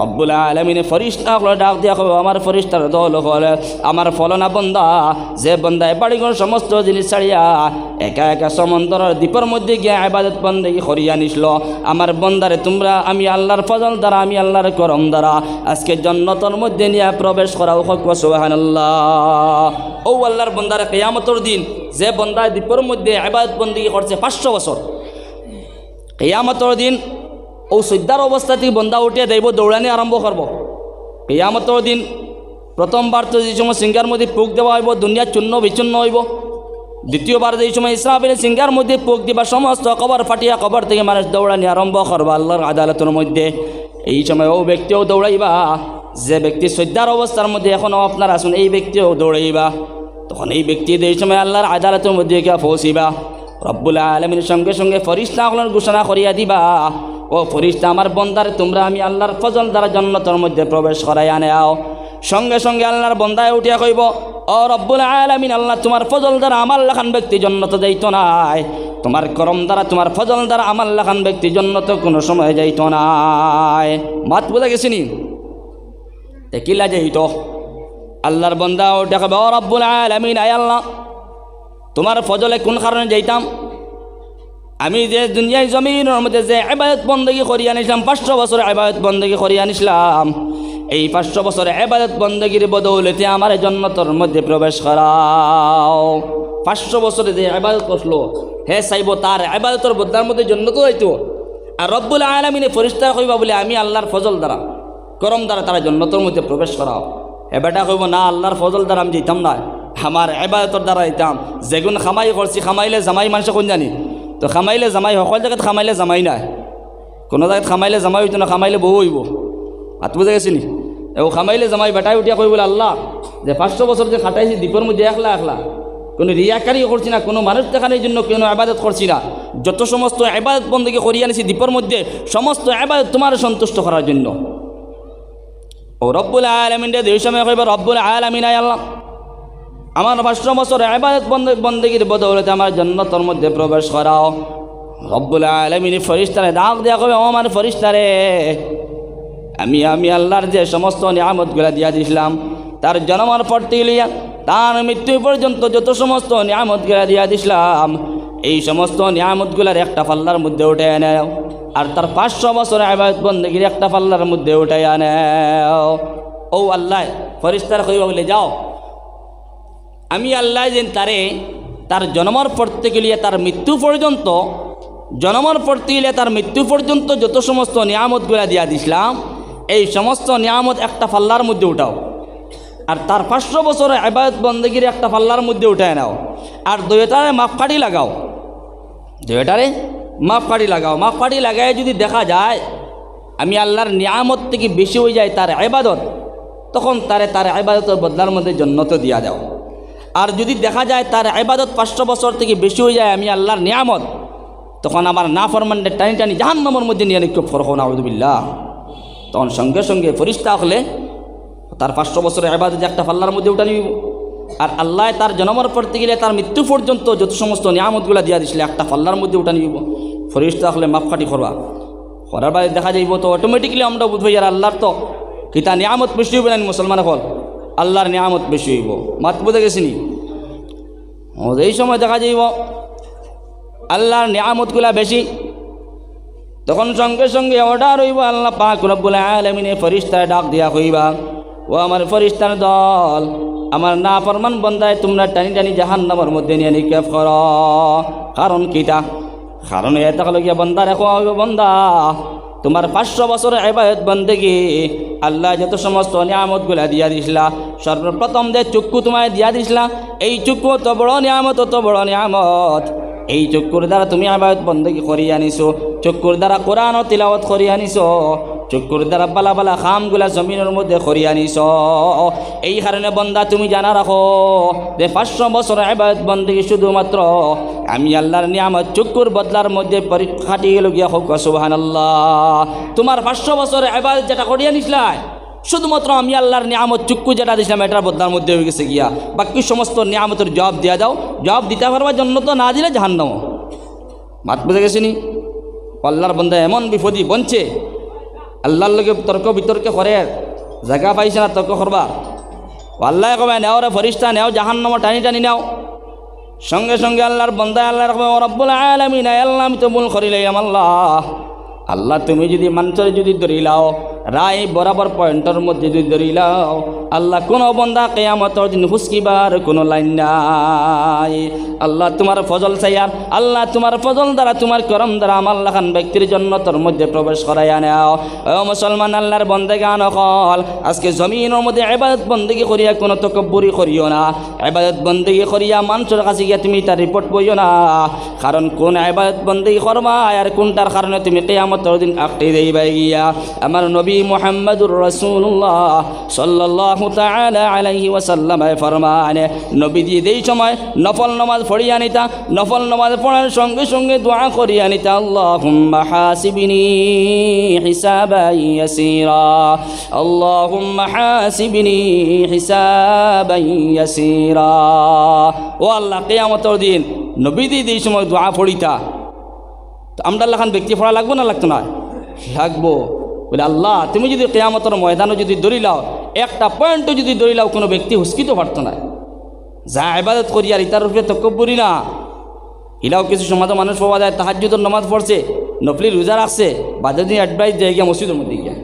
রব্বুল আলামিনে ফেরেশতাগুলো ডাক দিয়া কবে আমার ফেরেশতার দল হলে আমার ফলনা বন্দা, যে বন্দায় বাড়িঘর সমস্ত জিনিস ছাড়িয়া একা একা সমুদ্রের দ্বীপের মধ্যে গিয়া ইবাদত বন্দেগী করিয়া নিছিল, আমার বন্দারে তোমরা আমি আল্লাহর ফজল দ্বারা আমি আল্লাহর করম দ্বারা আজকে জান্নাতের মধ্যে নিয়ে প্রবেশ করাও হোক। সুবহানাল্লাহ। ও আল্লাহর বন্দারে কিয়ামতের দিন যে বন্দায় দ্বীপের মধ্যে ইবাদত বন্দেগী করছে 500 বছর, কিয়ামতের দিন ও সদ্যার অবস্থা থেকে বন্দা উঠিয়ে দেব দৌড়ানি আরম্ভ করব। কিয়ামতের দিন প্রথমবার তো যে সময় সিঙ্গার মধ্যে পোক দেওয়া হইব দুনিয়া চূর্ণ বিচূর্ণ হইব, দ্বিতীয়বার যে সময় ইসরাফিল সিঙ্গার মধ্যে পোক দিবা সমস্ত কবর ফাটিয়া কবর থেকে মানুষ দৌড়ানি আরম্ভ করবা আল্লাহর আদালতের মধ্যে। এই সময় ও ব্যক্তিও দৌড়াইবা, যে ব্যক্তি সদ্যার অবস্থার মধ্যে এখনও আপনার আসুন এই ব্যক্তিও দৌড়াইবা, তখন এই ব্যক্তি এই সময় আল্লাহর আদালতের মধ্যে গিয়া পৌঁছিবা। রব্বুল আলামিনের সঙ্গে সঙ্গে ফেরেশতাগুলোর ঘোষণা করিয়া দিবা, ও ফেরেশতা আমার বন্দারে তোমরা আমি আল্লাহর ফজল দ্বারা জান্নাতের মধ্যে প্রবেশ করাইয়া নেও। সঙ্গে সঙ্গে আল্লাহর বন্দায় উঠিয়া কইব, ও রব্বুল আলামিন আল্লাহ তোমার ফজল দ্বারা আমার লেখান ব্যক্তি জান্নাতে যাইত নাই, তোমার করম দ্বারা তোমার ফজল দ্বারা আমার লেখান ব্যক্তি জান্নাতে কোনো সময় যাইত নাই। মাত বুঝা গেছিনি কিলা যাইত? আল্লাহর বন্দা উঠে কইব, ও রব্বুল আলামিন আয় আল্লাহ তোমার ফজলে কোন কারণে যাইতাম? আমি যে দুনিয়ায় জমিনের মধ্যে যে ইবাদত বন্দেগী করিয়া নিছিলাম 500 বছর ইবাদত বন্দেগী করিয়া নিছিলাম, এই 500 বছর ইবাদত বন্দেগীর বদৌলতে আমার জান্নাতের মধ্যে প্রবেশ করাও। 500 বছরে যে ইবাদত করলো হে চাইব তার ইবাদতের বদলার মধ্যে জান্নাতও হইতো। আর রব্বুল আলামিনে ফেরেশতা কইবা বলে আমি আল্লাহর ফজল দ্বারা করম দ্বারা তারা জান্নাতের মধ্যে প্রবেশ করাও। এবারটা কইব না আল্লাহর ফজল দ্বারা আমি যেতাম না, আমার ইবাদতের দ্বারা যেতাম। যেগুন খামাই করছি, খামাইলে জামাই মানুষ কোন জানি তো খামাইলে জামাই সকল জায়গাত খামাইলে জামাই নাই, কোনো জায়গাত খামাইলে জামাই হইতো না, খামাইলে বউ হইব। হাত বুঝে গেছিনি? ও খামাইলে জামাই বেটাই উঠিয়া কই বলে আল্লাহ যে 500 বছর যে খাটাইছি দ্বীপের মধ্যে একলা একলা, কোনো রিয়াকারি করছি না, কোনো মানুষ দেখানোর জন্য কোনো ইবাদত করছি না, যত সমস্ত ইবাদত বন্দেগী করিয়া নিছি দ্বীপের মধ্যে সমস্ত ইবাদত তোমার সন্তুষ্ট করার জন্য। ও রব্বুল আলামিন এই সময় কইব, রব্বুল আলামিন আয় আল্লাহ আমার 500 বছর ইবাদত বন্দেগীর বদৌলতে আমার জান্নাতের মধ্যে প্রবেশ করাও। রব্বুল আলামিন ফেরেশতারে ডাক দিয়া কবে, ও আমার ফেরেশতারে আমি আল্লাহর যে সমস্ত নিয়ামতগুলা দিয়া দিছিলাম তার জন্মের পর থেকে লইয়া তার মৃত্যু পর্যন্ত যত সমস্ত নিয়ামতগুলা দিয়া দিছিলাম এই সমস্ত নিয়ামতগুলার একটা পাল্লার মধ্যে উঠে নেও, আর তার 500 বছর ইবাদত বন্দেগীর একটা পাল্লার মধ্যে উঠে নেও। ও আল্লাহ ফেরেশতারা কইবা বলে যাও আমি আল্লাহ যে তার জন্মের পর থেকে লিয়ে তার মৃত্যু পর্যন্ত, জন্মের পর থেকে লিয়ে তার মৃত্যু পর্যন্ত যত সমস্ত নিয়ামতগুলা দিয়া দিছিলাম এই সমস্ত নিয়ামত একটা পাল্লার মধ্যে উঠাও, আর তার 500 বছরের ইবাদত বন্দেগীর একটা পাল্লার মধ্যে উঠায় নাও, আর দুইটারে মাপকাঠি লাগাও, দুইটারে মাপকাঠি লাগাও। মাপকাঠি লাগায় যদি দেখা যায় আমি আল্লাহর নিয়ামত থেকে বেশি হয়ে যায় তার ইবাদত, তখন তার ইবাদতের বদলার মধ্যে জান্নাত দিয়া দাও। আর যদি দেখা যায় তার ইবাদত 500 বছর থেকে বেশি হয়ে যায় আমি আল্লাহর নিয়ামত, তখন আমার নাফরমানদের টানি টানি জাহান্নামের মধ্যে নিয়ে নিক্ষেপ করো, নাউযুবিল্লাহ। তখন সঙ্গে সঙ্গে ফেরেশতা হলে তার 500 বছরের ইবাদত একটা পাল্লার মধ্যে উঠা নিব, আর আল্লাহ তার জন্মের পর থেকে তার মৃত্যু পর্যন্ত যত সমস্ত নিয়ামতগুলো দিয়া দিছিল একটা পাল্লার মধ্যে উঠা নিব। ফেরেশতা হলে মাপকাঠি করবা, করার বাদে দেখা যাইব তো অটোমেটিকলি আমরা বুঝবো আর আল্লাহর তো কিতা নিয়ামত বেশি হইব না মুসলমান হল, আল্লাহর নিয়ামত বেশি হইব। মাত বুঝে গেছিনি? এই সময় দেখা যাইব আল্লাহর নিয়ামতগুলা বেশি, তখন সঙ্গে সঙ্গে অর্ডার হইব আল্লাহ পাক রব্বুল আলামিনে ফেরেশতা ডাক দিয়া কইবা, ও আমার ফেরেশতার দল আমার না ফরমান বন্দায় তোমরা টানি টানি জাহান্নামের মধ্যে নিয়ে নিক্ষেপ করো। কারণ কিটা? কারণ এটা হলো গিয়া বন্দা, রেখো বন্দা, তোমার 500 বছরের ইবাদত বন্দেগি আল্লাহ যত সমস্ত নিয়ামতগুলা দিয়া দিছিলা, সর্বপ্রথম যে চক্ষু তোমায় দিয়া দিছিলা, এই চক্ষু তো বড় নিয়ামত, অত বড় নিয়ামত। এই চক্ষুর দ্বারা তুমি ইবাদত বন্দেগি করিয়া আনিছো, চক্ষুর দ্বারা কোরআন ও তিলাওয়াত করিয়া আনিছো, চক্ষুর দ্বারা বালা বালা খামগুলা জমিনের মধ্যে করিয়া আনিছো। এই কারণে বন্দা তুমি জানা রাখো যে 500 বছরের ইবাদত বন্দেগি শুধুমাত্র আমি আল্লাহর নিয়ামত চক্ষুর বদলার মধ্যে খাটিয়ে গেল গিয়া হোক সুবহানাল্লাহ। তোমার 500 বছরের ইবাদত যেটা করিয়া নিছিলা শুধুমাত্র আমি আল্লাহর নিয়ামত চক্ষু যেটা দিছিলাম এটার বদলার মধ্যে হয়ে গেছে গিয়া। বাকি সমস্ত নিয়ামতের জবাব দিয়া দাও, জবাব দিতে পারবার জন্য তো না দিলে জাহান্নাম। মাত বুঝে গেছিনি? আল্লাহর বন্দা এমন বিপদী বনছে, আল্লাহর লগে তর্ক বিতর্কে করে জায়গা পাইছে না তর্ক করবা। আল্লাহ কবে নেও রে ফরিস্তা, নেও জাহান্নাম টানি টানি নেও। সঙ্গে সঙ্গে আল্লাহর বন্দা আল্লাহ রব্বুল আলামিন, আল্লাহ আমি তো ভুল করিলাম আল্লাহ। আল্লাহ তুমি যদি মানুষের যদি ধরিলাও রায় বরাবর পয়েন্টের মধ্যে যদি ধরিলাও, আল্লাহ কোনো বন্দা কিয়ামতের দিন হুসকিবার কোনো লাইন নাই। আল্লাহ তোমার ফজল চাইয়ার, আল্লাহ তোমার ফজল দ্বারা তোমার করম দ্বারা আমার লাখান ব্যক্তির জন্য তোর মধ্যে প্রবেশ করাইয়া নেও। ও মুসলমান আল্লাহর বন্দেগান হল, আজকে জমিনের মধ্যে ইবাদত বন্দেগি করিয়া কোনো তকব্বুরি করিও না। ইবাদত বন্দেগি করিয়া মানুষের কাছে গিয়া তুমি তার রিপোর্ট বইও না। কারণ কোন ইবাদত বন্দেগি করবা আর কোনটার কারণে তুমি কিয়ামতের দিন আঁকড়ে দেইবা গিয়া। আমার নবী মুহাম্মদুর রাসূলুল্লাহ সাল্লাল্লাহু তাআলা আলাইহি ওয়াসাল্লাম ফরমানে, নবীজি এই সময় নফল নামাজ পড়িয়া নিতা, নফল নামাজ পড়ার সঙ্গে সঙ্গে দোয়া করিয়া নিতা, আল্লাহুম্মা হাসিবনি হিসাবান ইয়াসীরা, আল্লাহুম্মা হাসিবনি হিসাবান ইয়াসীরা। ও আল্লাহ, কিয়ামতের দিন নবীজি এই সময় দোয়া পড়িতা, তো আমরা লাখান ব্যক্তি পড়া লাগবো না লাগতো না? লাগবো। বলে আল্লাহ তুমি যদি কিয়ামতের ময়দানে যদি দৌড়িলাও, একটা পয়েন্টও যদি দৌড়িলাও কোনো ব্যক্তি হুসকিতে পারতো না। যা ইবাদত করি আর ইতার রূপে তকব্বুরি না। ইলাও কিছু সমাজে মানুষ পাওয়া যায় তাহাজ্জুদের নামাজ পড়ছে, নফলি রোজা রাখছে, বাজার দিন অ্যাডভাইস দেয় গিয়া মসজিদের মধ্যে গিয়া।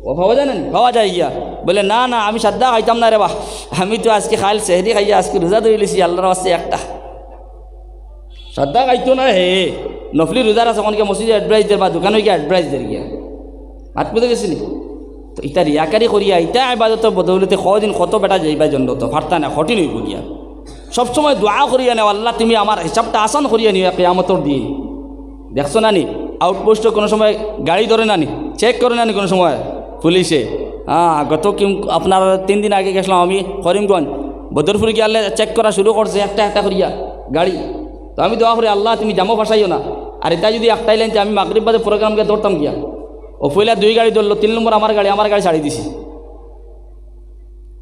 ও পাওয়া যায় না? পাওয়া যায় গিয়া। বলে না না আমি সাদ্দা খাইতাম না রে বাহ, আমি তো আজকে খাইল সেহরি খাইয়া আজকে রোজা ধরে লিছি, আল্লাহর আসছে একটা সাদ্দা খাইতো না। হে নফলি রোজা আছে কোনকে মসজিদে অ্যাডভাইস দের বা দোকানে গিয়া অ্যাডভাইস দের গিয়া। হাত পেতে গেছিনি তো ইতা রিয়াকারি করিয়া ইতা ইবাদতের বদৌলতে কদিন কত বেটা যাইবা জন্য তো ফারতা না কঠিন হইব গিয়া। সবসময় দোয়া করিয়া নেও, আল্লাহ তুমি আমার হিসাবটা আসান করিয়া নিও কিয়ামতের দিন। দেখছো না নি আউটপোস্টে কোনো সময় গাড়ি ধরে না নি, চেক করে না নি কোনো সময় পুলিশে? গত আপনার 3 দিন আগে গেছিলাম আমি করিমগঞ্জ, বদরপুর গিয়ে আল্লাহ চেক করা শুরু করছে একটা একটা করিয়া গাড়ি। তো আমি দোয়া করি আল্লাহ তুমি জামো ফাঁসাইও না। আর এটা যদি একটাই লাইন আমি মাগরিব বাদে প্রোগ্রাম গিয়ে দৌড়তাম গিয়া, ও পয়লা 2 গাড়ি ধরলো, 3 নম্বর আমার গাড়ি ছাড়ি দিছি।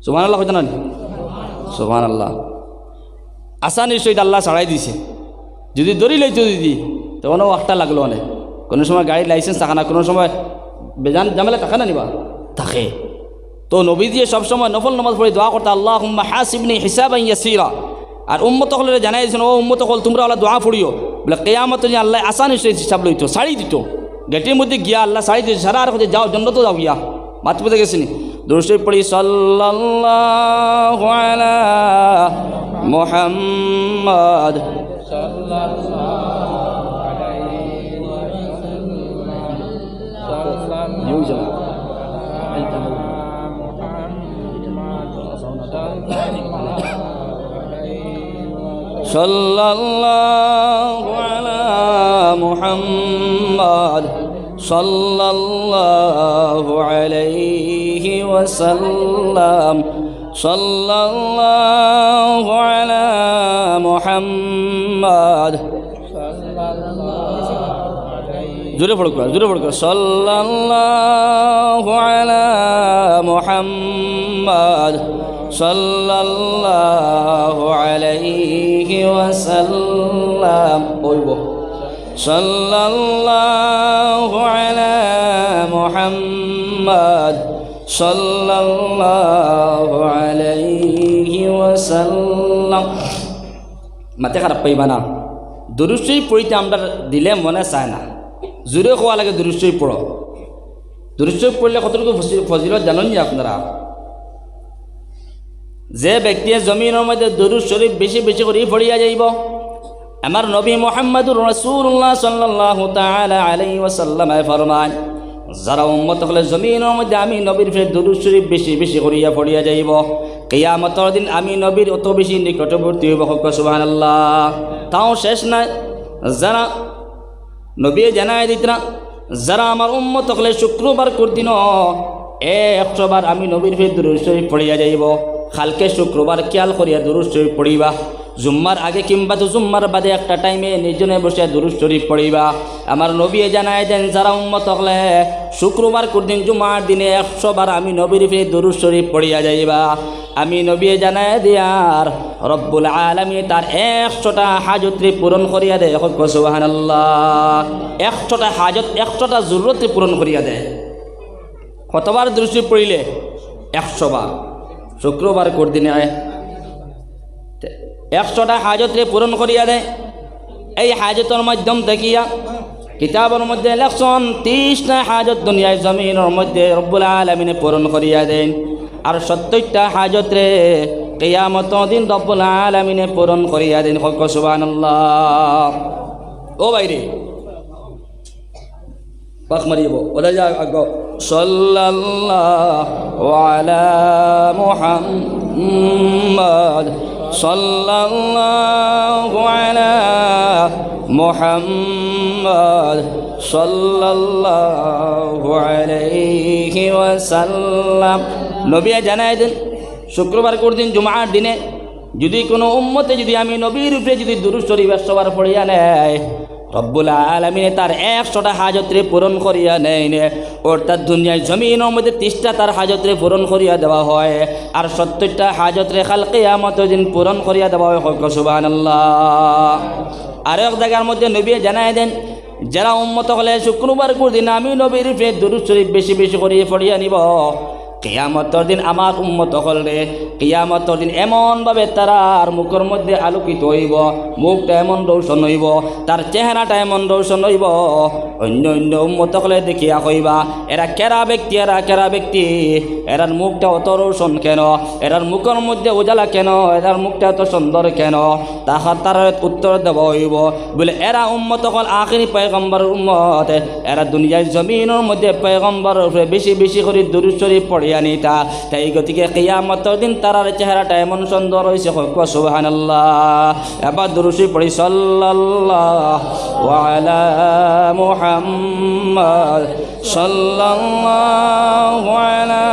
সুবহানাল্লাহ হইতো না? সুবহানাল্লাহ। আসানির সহিত আল্লাহ ছাড়াই দিছে। যদি ধরি লইতো দিদি তখনও একটা লাগলো অনেক। কোনো সময় গাড়ির লাইসেন্স থাকে না, কোনো সময় বেজান ঝামেলা থাকে না নিবা থাকে। তো নবী দিয়ে সবসময় নফল নামাজ পড়ে দোয়া করতে, আল্লাহুম্মা হাসিবনি হিসাবান ইয়াসীরা। আর উম্মত হলে জানাই দিয়েছেন, ও উম্মত হল তোমরা আল্লাহ দোয়া পড়িও, বলে কিয়ামত আল্লাহ আসানির সহিত হিসাব লইতো, ছাড়ি দিত। গেটের মধ্যে গিয়া আল্লাহ ছাড়ি দিয়েছে, সারা আর যাও জন্নত যাও গিয়া। মাত পেতে গেছিনি দুরূদ শরীফ পড়ি, সাল্লাল্লাহু আলা মুহাম্মাদ সাল্লাল্লাহু আলা মুহাম্মাদ সাল্লাল্লাহু আলাইহি ওয়াসাল্লাম, সাল্লাল্লাহু আলা মুহাম্মাদ। জোরে পড়ো সাল্লাল্লাহু আলা মুহাম্মাদ সাল্লাল্লাহু আলাইহি ওয়াসাল্লাম। বলবো সাল্লাল্লাহু আলা মুহাম্মাদ সাল্লাল্লাহু আলাইহি ওয়াসাল্লাম। মাতে খারাপ পাইবা না, দুরূদ শরীফ পড়িতে আমরা দিলে মনে চায় না। জোরে কোয়া লাগে দুরূদ শরীফ পড়ো। দুরূদ শরীফ পড়লে কতটুকু ফজিলত জানেন আপনারা? যে ব্যক্তি জমিনের মধ্যে দুরূদ শরীফ বেশি বেশি করে পড়িয়া যাইব আমার নবী মুহাম্মদুর রাসূলুল্লাহ সাল্লাল্লাহু তাআলা আলাইহি ওয়াসাল্লাম ফরমান যারা উম্মত হলে জমিনের মধ্যে আমি নবীর ফের দুরূদ শরীফ বেশি বেশি করিয়া পড়িয়া যাইব কিয়ামতের দিন আমি নবীর অত বেশি নিকটবর্তী হইব সুবহানাল্লাহ। তাও শেষ নাই, যারা নবী জানায় দিতরা যারা আমার উম্মত হলে শুক্রবার করদিন 100 বার আমি নবীর ফের দুরূদ শরীফ পড়িয়া যাইব। কালকে শুক্রবার খেয়াল করিয়া দুরূদ শরীফ পড়িবা, জুম্মার আগে কিংবা তো জুম্মার বাদে একটা টাইমে নিজনে বসে দুরূদ শরীফ পড়িবা। আমার নবী জানায় দেন যারা উম্মত হলে শুক্রবার করদিন জুম্মার দিনে 100 বার আমি নবীর ফের দুরূদ শরীফ পড়িয়া যাইবা। আমি নবী জানায় দিয়ার রব্বুল আলামিন তার 100টা হাজতরে পূরণ করিয়া দেয়। সুবহানাল্লাহ। 100টা হাজত 100টা জরুরতে পূরণ করিয়া দেয়। কতবার দুরূদ শরীফ পড়িলে? 100 বার। শুক্রবার করদিনে 100টা হাজতরে পূরণ করিয়া দেয়। এই হাজতের মাধ্যম দেখিয়া কিতাবের মধ্যে লেখছেন 30টা হাজত দুনিয়ায় জমিনের মধ্যে রব্বুল আলামিনে পূরণ করিয়া দেন, আর 70টা হাজতরে কিয়ামতের দিন রব্বুল আলামিনে পূরণ করিয়া দেন। সুবহানাল্লাহ। ও বাইরে পাক মারিব ওদা যা আগ সাল্লাল্লাহু আলা মুহাম্মদ সাল্লাল্লাহু আলা মুহাম্মদ সাল্লাল্লাহু আলাইহি ওয়াসাল্লাম। নবী জানায় দেন শুক্রবার করদিন জুমার দিনে যদি কোনো উম্মতে যদি আমি নবীর উপরে যদি দুরূদ শরীফ 100 বার পড়িয়া নেয় রব্বুল আলামিন তার 100টা হাজতরে পূরণ করিয়া নেয়। অর্থাৎ দুনিয়ায় জমিনের মধ্যে 30টা তার হাজতরে পূরণ করিয়া দেওয়া হয়, আর 70টা হাজতরে কাল কিয়ামতের দিন পূরণ করিয়া দেওয়া হয়। সুবহানাল্লাহ। আর এক জায়গার মধ্যে নবী জানায় দেন যারা উম্মত হলে শুক্রবার করদিন আমি নবীর উপরে দুরূদ শরীফ বেশি বেশি করিয়া পড়িয়া নিব কিয়ামতের দিন আমার উম্মত হলে কিয়ামতের দিন এমনভাবে তার মুখের মধ্যে আলোকিত হইব, মুখটা এমন রৌশন হইব, তার চেহারাটা এমন রৌশন হইব অন্য অন্য উম্মত হলে দেখিয়া কইবা এরা কেরা ব্যক্তি, এরা কেরা ব্যক্তি, এরার মুখটা অত রৌশন কেন, এরার মুখের মধ্যে উজালা কেন, এরার মুখটা এত সুন্দর কেন? তার উত্তর দেওয়া হইব বলে এরা উম্মত হল আখিরি পয়গম্বর উম্মত, এরা দুনিয়ার জমিনের মধ্যে পয়গম্বরের উপরে বেশি বেশি করে দুরূদ শরীফ পড়িয়া নিতা। তাই গতিকে কিয়ামতের দিন তারার চেহারাটা এমন সুন্দর হয়েছে। সুবহানাল্লাহ। এবার দুরূদ শরীফ পড়ি সাল্লাল্লাহু আলা মুহাম্মদ সাল্লাল্লাহু আলা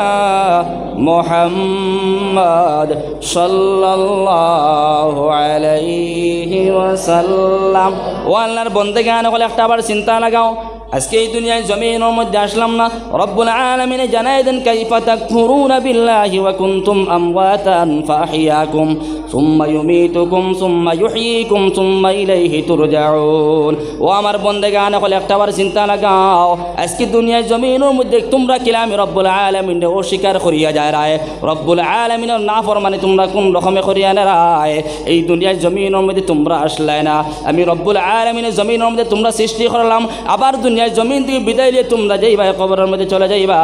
মুহাম্মদ সাল্লাল্লাহু আলাইহি ওয়াসাল্লাম। ও আল্লাহর বন্দেগান হলে একটা আবার চিন্তা লাগাও, আজকে এই দুনিয়ায় জমিনের মধ্যে আসলাম না, রব্বুল আলামিন জানায় দেন কাইফা তাকফুরুনা বিল্লাহি ওয়া কুনতুম আমওয়াতান ফাহিয়াকুম সুম্মা ইউমীতুকুম সুম্মা ইউহয়ীকুম সুম্মা ইলাইহি তুরজাউন। ও আমার বন্দেগান হলে একটা বার চিন্তা লাগাও, আজকে দুনিয়ায় জমিনের মধ্যে তোমরা কিলামি রব্বুল আলামিনের অস্বীকার করিয়া যায় রায়, রব্বুল আলামিনের নাফরমানি তোমরা কোন রকমে করিয়া না রায়। এই দুনিয়ায় জমিনের মধ্যে তোমরা আসলে না, আমি রব্বুল আলামিনের জমিনের মধ্যে তোমরা সৃষ্টি করলাম, আবার দুনিয়ায় জমিন থেকে বিদায় নিয়ে তোমরা যাইবা কবরের মধ্যে চলে যাইবা,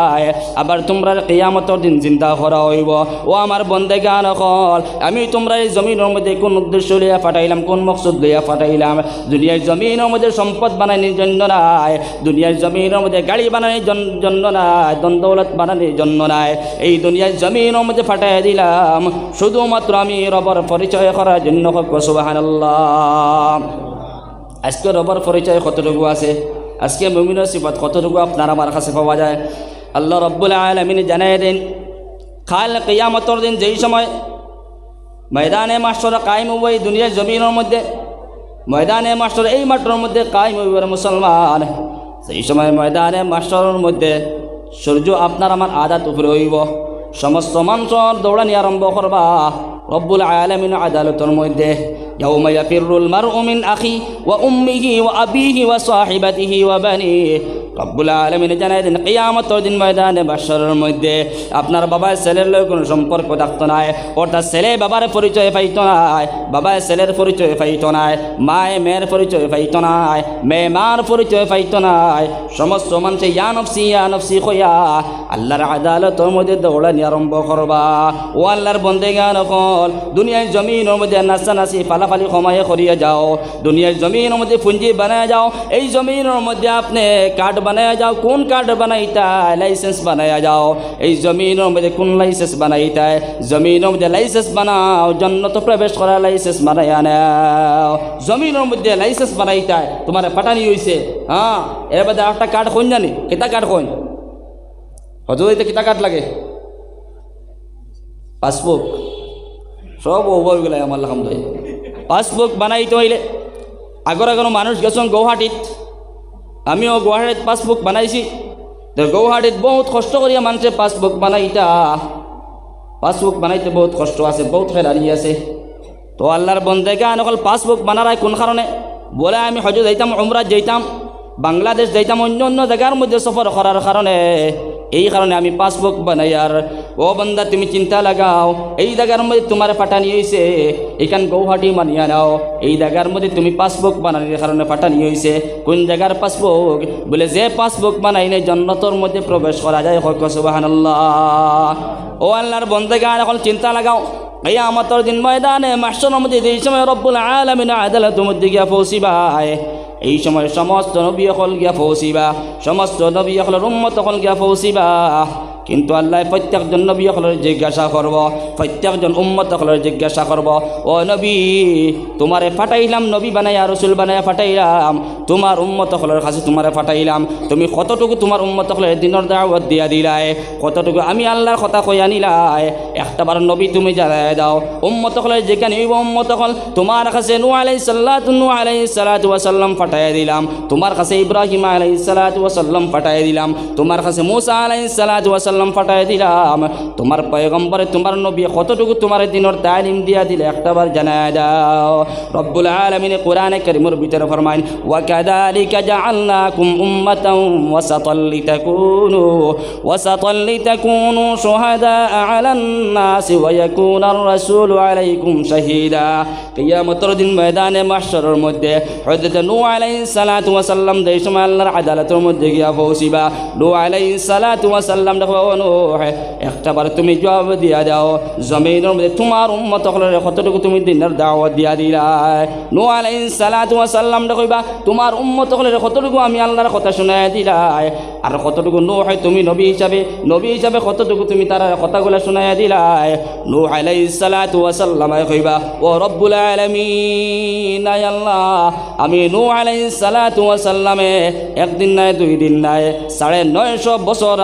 আবার তোমরা কিয়ামতের দিন চিন্তা করা হইব। ও আমার বন্দেগান হল আমি তোমরা এই জমিনের মধ্যে কোন উদ্দেশ্য লইয়া পাঠাইলাম, কোন মকসদ লইয়া পাঠাইলাম? দুনিয়ার জমিনের মধ্যে সম্পদ বানানোর জন্য নাই, দুনিয়ার জমিনের মধ্যে গাড়ি বানানোর জন্য নাই, দৌলত বানানোর জন্য নাই, এই দুনিয়ার জমিনের মধ্যে পাঠাই দিলাম শুধুমাত্র আমি রবের পরিচয় করার জন্য। সুবহানাল্লাহ। আজকে রবের পরিচয় কতটুকু আছে, আজকে মুমিনের সিফাত কতটুকু আপনার আমার কাছে পাওয়া যায়? আল্লাহ রব্বুল আলামিন জানায় দেন কাল কিয়ামতের দিন যেই সময় ময়দানে মাশর কায়েম হইব এই দুনিয়ার জমিনের মধ্যে, ময়দানে মাশর এই মাঠের মধ্যে কায়েম হইব মুসলমান, সেই সময় ময়দানে মাশরের মধ্যে সূর্য আপনার আমার আদাত উপরে হইব, সমস্ত মানুষের দৌড়ানি আরম্ভ করবা রব্বুল আলামিন আদালতের মধ্যে। ইয়াউমা ইয়াফিরুল মারউ মিন আখি ওয়া উম্মিহি ওয়া আবিহি ওয়া সাহিবাতিহি ওয়া বানিহি, রব্বুল আলামিন জানাই দেন কিয়ামতের দিন ময়দানে বাশরের মধ্যে আপনার বাবার ছেলের লগে কোনো সম্পর্ক থাকতো না, অর্থাৎ ছেলে বাবার পরিচয় পাইতো না, বাবার ছেলের পরিচয় পাইতো না, মায়ে মেয়ের পরিচয় পাইতো না, মেয়ে মার পরিচয় পাইতো না। সমস্ত মানুষ ইয়া নফসি কইয়া আল্লাহর আদালতের মধ্যে দৌড়ানি আরম্ভ করবা। ও আল্লাহর বন্দেগান হল, দুনিয়ার জমিনের মধ্যে নাচানাচি ফালাফালি কমাইয়ে করিয়ে যাও, দুনিয়ার জমিনের মধ্যে পুঁজি বানায় যাও, এই জমিনের মধ্যে আপনি কার্ড বানায় যাও। কোন কার্ড বানাইতা? লাইসেন্স বানায় যাও। এই জমিনের মধ্যে কোন লাইসেন্স বানাইতা? জমিনের মধ্যে লাইসেন্স বানাও, জন্নত প্রবেশ করা লাইসেন্স বানাইয়া নাও। জমিনের মধ্যে লাইসেন্স বানাইতা তোমার পাঠানি হয়েছে। হ্যাঁ, এর বাদে একটা কার্ড কইন জানি, কেতা কার্ড কইন হজুরিতে কিতা কার্ড লাগে? পাসবুক। সব ওগুলো আমার আলহামদুলিল্লাহ পাসবুক বানাইতে হইলে আগর মানুষ গেছেন গৌহাটিত, আমিও গুয়াহাটিত পাসবুক বানাইছি। তো গৌহাটিত বহুত কষ্ট করিয়া মানুষে পাসবুক বানাইতা, পাসবুক বানাইতে বহুত কষ্ট আছে, বহুত ফেরানি আছে। তো আল্লাহর বন্দেগান অকল পাসবুক বানারায় কোন কারণে? বলে আমি হজ যাইতাম, উমরাত যাইতাম, বাংলাদেশ যাইতাম, অন্য অন্য জায়গার মধ্যে সফর করার কারণে, এই কারণে আমি পাসবুক বানাই। আর ও বন্দা তুমি চিন্তা লাগাও, এই জায়গার মধ্যে তোমার পাঠানি হয়েছে, এখান গৌহাটি মানিয়া নাও, এই জায়গার মধ্যে তুমি পাসবুক বানানোর কারণে পাঠানি হয়েছে। কোন জায়গার পাসবুক? বলে যে পাসবুক বানাইলে জান্নাতের মধ্যে প্রবেশ করা যায়। সুবহানাল্লাহ। ও আল্লাহর বন্দেগান এখন চিন্তা লাগাও, কিয়ামতের দিন ময়দানে মাহশরের মধ্যে এই সময় রব্বুল আলামিন আদালতের মধ্যে গিয়া পৌঁছিবায়। এই সময় সমস্ত নবী হল গিয়া পৌঁছিবা, সমস্ত নবী হলের উম্মত হল গিয়া পৌঁছিবা। কিন্তু আল্লাহ প্রত্যেকজন নবী হলের জিজ্ঞাসা করব, প্রত্যেকজন উম্মত হলের জিজ্ঞাসা করব, ও নবী তোমারে ফাটাইলাম, নবী বানাইয়া রসুল বানাইয়া ফাটাইলাম, তোমার উম্মত হলের কাছে তোমারে ফাটাইলাম, তুমি কতটুকু তোমার উম্মত হলের দিনের দাওয়াত দিয়া দিলাই, কতটুকু আমি আল্লাহর কথা কইয়া নিলাই, একটাবার নবী তুমি জানাই দাও। উম্মত হলের যেখানে উম্মত হল তোমার কাছে নূহ আলাইহিস সালাতু ওয়া সাল্লাম ফাটাইয়া দিলাম, তোমার কাছে ইব্রাহিম আলাইহিস সালাতু ওয়া সাল্লাম ফাটাইয়া দিলাম, তোমার কাছে মূসা আলাইহিস সালাতু ওয়া সাল্লাম ফাটাইয়া দিলাম, তোমার পয়গম্বরে তোমার নবী কতটুকু তোমার দিনের তালিম দিয়া দিলে একটাবার জানায় দাও। রব্বুল আলামিন কোরআনে কারীমের ভিতরে ফরমায়, ওয়া কাযালিকা জাআলনাকুম উম্মাতান ওয়াসাতান লিতাকুনু শুহাদা আলান নাসি ওয়া ইয়াকুনার রাসূলু আলাইকুম শাহীদা। কিয়ামতের দিন ময়দানে মাহশরের মধ্যে হযরত নূহ আলাইহিস সালাতু ওয়া সাল্লাম এই সময় আল্লাহর আদালতের মধ্যে গিয়া পৌঁছিবা। নূহ আলাইহিস সালাতু ওয়া সাল্লাম দেখো, নূহ একটাবার তুমি জবাব দিয়া দাও, জমিনের মধ্যে তোমার উম্মত হলের কতটুকু তুমি দিনের দাওয়াত দিয়া দিলাই। নূহ আলাইহিস সালাতু ওয়া সাল্লাম দেখবা তোমার উম্মত হলের কতটুকু আমি আল্লাহর কথা শুনাইয়া দিলাই, আর কতটুকু নূহ তুমি নবী হিসাবে কতটুকু তুমি তার কথাগুলো শুনাইয়া দিলাই। নূহ আলাইহিস সালাতু ওয়া সাল্লাম কইবা, ও রব্বুল আলামিন আল্লাহ, আমি নূহ আলাইহিস সালাতু ওয়া সাল্লামে একদিন নাই, দুই দিন নাই, 950 বছর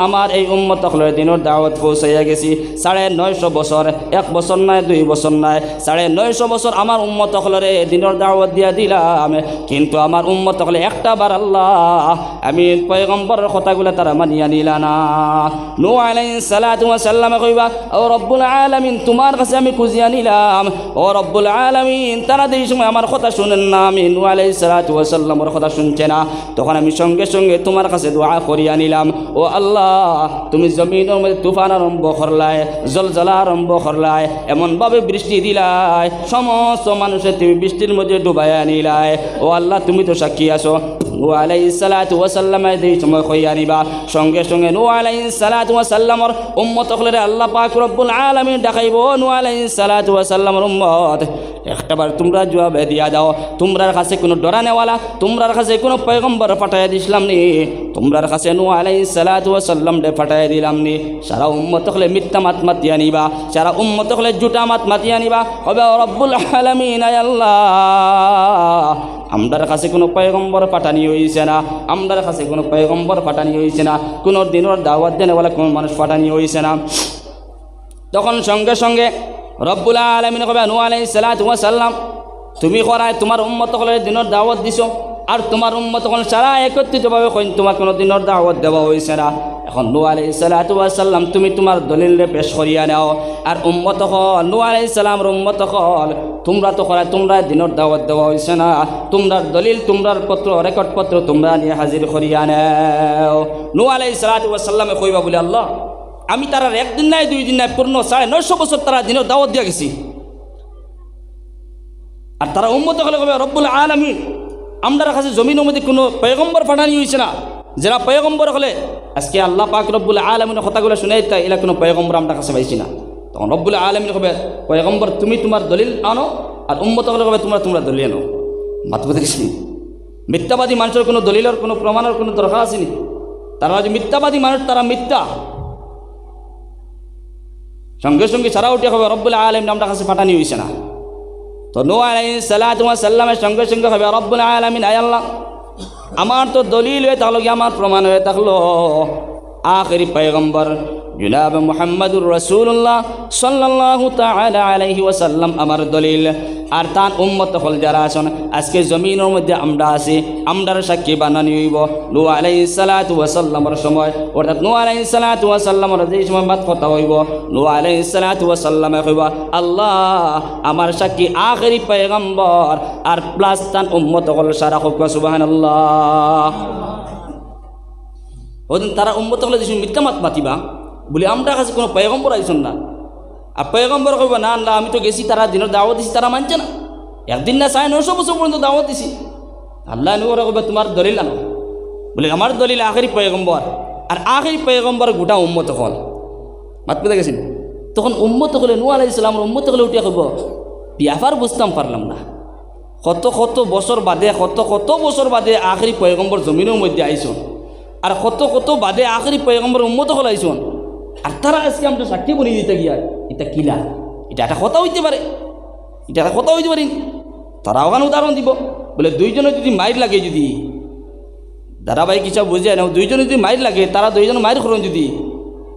আমার এই উম্মত হলের দিনের দাওয়াত পৌঁছাইয়া গেছি। 950 বছর, 1 বছর নাই, 2 বছর নাই, 950 বছর আমার উম্মত হলের দিনের দাওয়াত দিয়া দিলাম। কিন্তু আমার উম্মত হলে একটা বার আল্লাহ আমি পয়গম্বরের কথাগুলো তারা মানিয়া নিলা না। নূহ আলাইহিস সালাতু ওয়া সাল্লাম কইবা, ও রব্বুল আলামিন তোমার কাছে আমি খুঁজিয়া নিলাম, ও রব্বুল আলামিন তারা এই সময় আমার কথা শুনেন না, আমি নূহ আলাইহিস সালাতু ওয়া সাল্লামের কথা শুনছে না। তখন আমি সঙ্গে সঙ্গে তোমার কাছে দোয়া করিয়া নিলাম, ও আল্লাহ তুমি জমিনের মধ্যে তুফান আরম্ভ করলাই, জলজলা আরম্ভ করলাই, এমনভাবে বৃষ্টি দিলাই, সমস্ত মানুষের তুমি বৃষ্টির মধ্যে ডুবাইয়া নিলাই। ও আল্লাহ তুমি তো সাক্ষী আছো। নূহ আলাইহিস সালাতু ওয়া সাল্লাম এই সময় কইয়া নিবা, সঙ্গে সঙ্গে নূহ আলাইহিস সালাতু ওয়া সাল্লামের উম্মত হলে আল্লাহ পাক রব্বুল আলামিন দেখাইব, নূহ আলাইহিস সালাতু ওয়া সাল্লামের উম্মত একটাবার তোমরা জবাব দিয়া দাও, তোমরার কাছে কোনো ডরানেওয়ালা, তোমরার কাছে কোনো পয়গম্বর পাঠাইয়া দিছিলাম নি, তোমরার কাছে নূহ আলাইহিস সালাতু ওয়া সাল্লাম দে পাঠাইয়া দিলাম নি। সারা উম্মত হলে মিথ্যা মাত মাতিয়া নিবা, সারা উম্মত হলে জুটা মাত মাতিয়া নিবা, হবে রব্বুল আলামিন আল্লাহ আমরার কাছে কোনো পয়গম্বর পাঠানি হইছে না, আমরার কাছে কোনো পয়গম্বর পাঠানি হইছে না, কোনো দিনের দাওয়াত দেনেওয়ালা কোনো মানুষ পাঠানি হইছে না। তখন সঙ্গে সঙ্গে রব্বুল আলামিন কবে, নূহ আলাইহিস সালাতু ওয়া সাল্লাম তুমি করায় তোমার উম্মত হলে দিনের দাওয়াত দিছো, আর তোমার উম্মত হল সারা একত্রিতভাবে কইন তোমার কোনো দিনের দাওয়াত দেওয়া হয়েছে না। এখন নূহ আলাইহিস সালাতু ওয়াস সালাম তুমি তোমার দলিলে পেশ করিয়া নাও। আর উম্মত হল নূহ আলাইহিস সালামের উম্মত হল তোমরা তো করা তোমরা দিনের দাওয়াত দেওয়া হয়েছে না, তোমরার দলিল তোমরার পত্র রেকর্ড পত্র তোমরা নিয়ে হাজির করিয়া নাও। নূহ আলাইহিস সালাতু ওয়াস সালামে কইবা বলে আল্লাহ আমি তারা একদিন নাই 2 দিন নাই পূর্ণ 950 বছর তারা দিনের দাওয়াত দিয়া গেছি। আর তারা উম্মত হলে কবে রব্বুল আলামিন আমরার কাছে জমিনের মধ্যে কোনো পয়গম্বর পাঠানি হয়েছে না, যারা পয়গম্বর হলে আজকে আল্লাহ পাক রব্বুল আলামিনের কথাগুলো শুনাই তাই এলা কোনো পয়গম্বর আমরা কাছে পাইছি না। তখন রব্বুল আলামিন হবে পয়গম্বর তুমি তোমার দলিল আনো, আর উম্মত হলে হবে তোমরা তোমরা দলিল আনো। মাতবো দেখছি মিথ্যাবাদী মানুষের কোনো দলিলের কোনো প্রমাণের কোনো দরকার আসেনি। তারা যে মিথ্যাবাদী মানুষ তারা মিথ্যা সঙ্গে সঙ্গে ছাড়া উঠে হবে রব্বুল আলামিন আমরা কাছে পাঠানি হয়েছে না। তো নূহ আলাইহিস সালাতু ওয়াস সালামের সঙ্গে সঙ্গে হবে রব্বুল আলামিন আয় আল্লাহ আমার তো দলিল হয়ে থাকলো কি আমার প্রমাণ হয়ে থাকলো আখেরি পয়গম্বর জনাব মুহাম্মদুর রাসূলুল্লাহ সাল্লাল্লাহু তাআলা আলাইহি ওয়াসাল্লাম আমার দলিল। আর তার উম্মত হল যারা আছেন আজকে জমিনের মধ্যে আমরা আছি আমরার সাক্ষী বানানি হইব নূহ আলাইহিস সালাতু ওয়াস সালামের সময়, অর্থাৎ নূহ আলাইহিস সালাতু ওয়াস সালামের যে সময় বাত কথা হইব নূহ আলাইহিস সালাতু ওয়াস সালামে কইব আল্লাহ আমার সাক্ষী আখেরি পয়গম্বর আর প্লাস তার উম্মত হল সারা হোক সুবহানাল্লাহ। ওদিন তারা উম্মত হলে যে মিথ্যা মাত মাতিবা বলে আমরা কাছে কোনো পয়গম্বর আইসন না। আর পয়গম্বর কইব না না আমি তো গেছি তারা দিনের দাওয়াত দিছি তারা মানছে না, একদিন না 950 বছর পর্যন্ত দাওয়াত দিছি। আল্লাহ নূর কইব তোমার দলিল আনো বলে আমার দলিল আখেরি পয়গম্বর আর আখেরি পয়গম্বর গোটা উম্মত হল মাত পেতে গেছেন। তখন উম্মত হলে নূহ আলাইহিস সালামের উম্মত হলে উঠিয়া কইব ব্যাপার বুঝতাম পারলাম না, কত কত বছর বাদে কত বছর বাদে আখেরি পয়গম্বর জমিনের মধ্যে আইসন, আর কত বাদে আখেরি পয়গম্বর উম্মত হল আইসন, আর তারা আজকে আমরা সাক্ষী বলি দিতে গিয়া এটা কিলা এটা একটা কথা হইতে পারে, এটা একটা কথা হইতে পারি। তারা ওখানে উদাহরণ দিব বলে দুইজনে যদি মাইর লাগে যদি ধারাবাহিক হিসাব বুঝে না দুইজনে যদি মাইর লাগে তারা দুইজন মাইর করেন যদি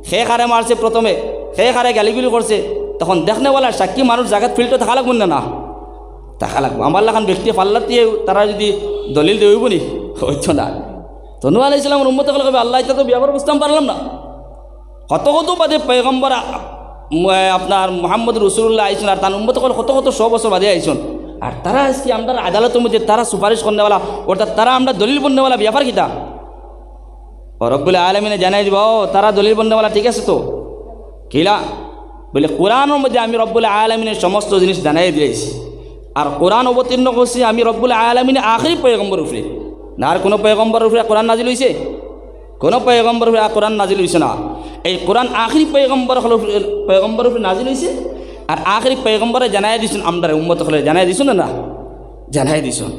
সে খারে মারছে প্রথমে সে খারে গালিগুলি করছে তখন দেখনেওয়ালা সাক্ষী মানুষ জায়গাত ফিল্ডে থাকা লাগবে না, না থাকা লাগবো। আমার লাখান ব্যক্তি পাল্লা দিয়ে তারা যদি দলিল দেব নি হইতো না। তো নূহ আলাইহিস সালামের উম্মত হলে কবে আল্লাহ এটা তো ব্যাপার বুঝতাম পারলাম না, কত বাদে পয়গম্বর আপনার মুহাম্মদ রাসূলুল্লাহ আইসন আর তার উম্মত হল কত 100 বছর বাদে আইসন, আর তারা আজকে আমরা আদালতের মধ্যে তারা সুপারিশ করনেওয়ালা অর্থাৎ তারা আমরা দলিল বন্নেওয়ালা ব্যাপার কিতা রব্বুল আলামিনে জানাই দিব তারা দলিল বন্নেওয়ালা ঠিক আছে তো কিলা বলে কোরআনের মধ্যে আমি রব্বুল আলামিনের সমস্ত জিনিস জানাই দিয়েছি। আর কোরআন অবতীর্ণ করছি আমি রব্বুল আলামিনের আখেরি পয়গম্বর উপরে, না আর কোনো পয়গম্বর উপরে কোরআন নাজিল হয়েছে? কোনো পয়গম্বর উপরে কোরআন নাজিল হয়েছে না। এই কোরআন আখেরি পয়গম্বর উপরে নাজিল হয়েছে, আর আখেরি পয়গম্বরে জানাই দিছেন আমরা উম্মত হলে জানাই দিছেন না জানাই দিছেন।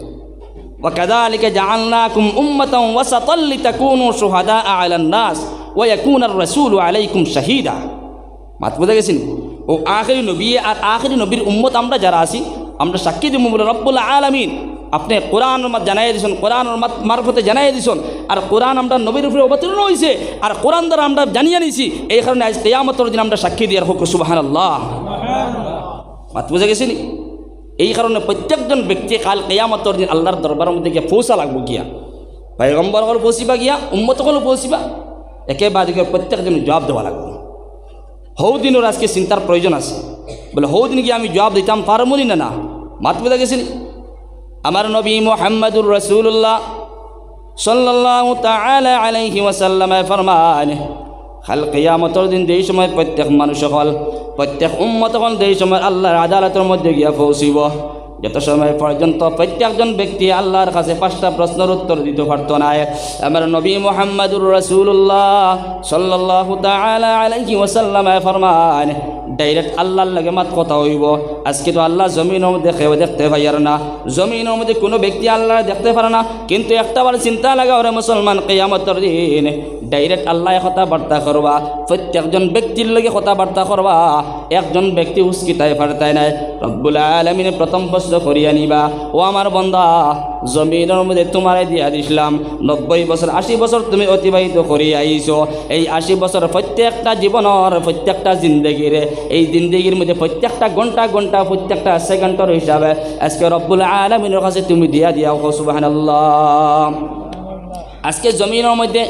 وكذلك جعلناكم أمة وسطا لتكونوا شهداء على الناس ويكون الرسول عليكم شهيدا। মাত বুঝে গেছেন? ও আখেরি নবী আর আখেরি নবীর উম্মত আমরা যারা আছি আমরা সাক্ষী দিব বলে রব্বুল আলামিন আপনি কোরআন জানাই দিছেন, কোরআন মারফতে জানাই দিছেন, আর কোরআন আমরা নবীর উপরে অবতীর্ণ হয়েছে আর কোরআন দ্বারা আমরা জানিয়ে নিছি। এই কারণে আজ কিয়ামতের দিন আমরা সাক্ষী দিয়ে হোক সুবহানাল্লাহ। মাত বুঝে গেছেন? এই কারণে প্রত্যেকজন ব্যক্তি কাল কিয়ামতের দিন আল্লাহর দরবারের মধ্যে গিয়ে পৌঁছা লাগবো গিয়া পয়গম্বর হল পৌঁছিবা গিয়া উম্মত হল পৌঁছিবা একেবারে প্রত্যেকজন জবাব দেওয়া লাগবে। হৌ দিনের আজকে চিন্তার প্রয়োজন আছে বলে হৌ দিন গিয়ে আমি জবাব দিতাম পারমনি না মাত বুঝে গেছেন? আমার নবী মুহাম্মদুর রাসূলুল্লাহ সাল্লাল্লাহু তাআলা আলাইহি ওয়াসাল্লাম ফরমান কাল কিয়ামতের দিন যেই সময় প্রত্যেক মানুষ হল প্রত্যেক উম্মত হল যেই সময় আল্লাহর আদালতের মধ্যে গিয়া পৌঁছিব যত সময় পর্যন্ত প্রত্যেকজন ব্যক্তি আল্লাহর কাছে 5টা প্রশ্নের উত্তর দিতে পারত না। আমার নবী মুহাম্মদুর রাসূলুল্লাহ সাল্লাল্লাহু তাআলা আলাইহি ওয়াসাল্লাম ফরমান ডাইরেক্ট আল্লাহর লাগে মাত কথা হইব। আজকে তো আল্লাহ জমিনের মধ্যে কেউ দেখতে পাই আর না, জমিনের মধ্যে কোনো ব্যক্তি আল্লাহ দেখতে পারে না, কিন্তু একটাবার চিন্তা লাগা ওরে মুসলমান কিয়ামতের দিন ডাইরেক্ট আল্লাহ কথাবার্তা করবা, প্রত্যেকজন ব্যক্তির লগে কথাবার্তা করবা, একজন ব্যক্তি উস্কিতায় পারতায় নাই। রব্বুল আলামিন প্রথম প্রশ্ন করিয়া নিবা ও আমার বান্দা জমিনের মধ্যে তোমারে দিয়া দিছিলাম 90 বছর 80 বছর তুমি অতিবাহিত করিয়া আইছো, এই 80 বছর প্রত্যেকটা জীবনের প্রত্যেকটা জিন্দগির এই জিন্দগির মধ্যে প্রত্যেকটা ঘন্টা প্রত্যেকটা সেকেন্ডের হিসাবে আজকে রব্বুল আলামিনের কাছে তুমি দিয়া দিয়াও সুবহানাল্লাহ। আজকে জমিনের মধ্যে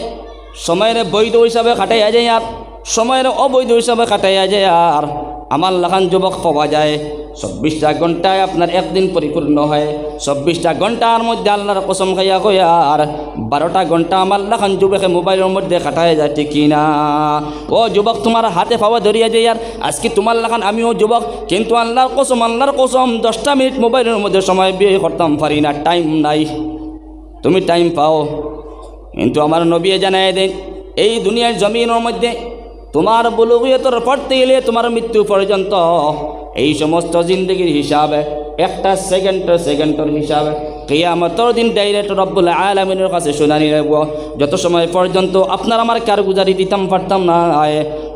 সময়ের বৈধ হিসাবে খাটাইয়া যায় আর সময়ের অবৈধ হিসাবে খাটাইয়া যায় আর আমার লাখান যুবক পাওয়া যায় 24টা ঘন্টায় আপনার একদিন পরিপূর্ণ হয় 24টা ঘন্টার মধ্যে আল্লাহর কসম খাইয়া কইয়া আর 12টা ঘন্টা আমার লাখান যুবকে মোবাইলের মধ্যে খাটাইয়া যায় ঠিক না ও যুবক তোমার হাতে পাওয়া ধরিয়া যায় আর আজকে তোমার লাখান আমিও যুবক কিন্তু আল্লাহর কসম 10টা মিনিট মোবাইলের মধ্যে সময় বিয়ে করতাম পারি না টাইম নাই তুমি টাইম পাও কিন্তু আমার নবী জানায় দেন এই দুনিয়ার জমিনের মধ্যে তোমার বুলুগিয়তর পড়তে গেলে তোমার মৃত্যু পর্যন্ত এই সমস্ত জিন্দগির হিসাবে একটা সেকেন্ডের হিসাবে কিয়ামতের দিন ডাইরেক্ট রব্বুল আলামিনের কাছে শুনানি নেব যত সময় পর্যন্ত আপনার আমার কারগুজারি দিতাম পারতাম না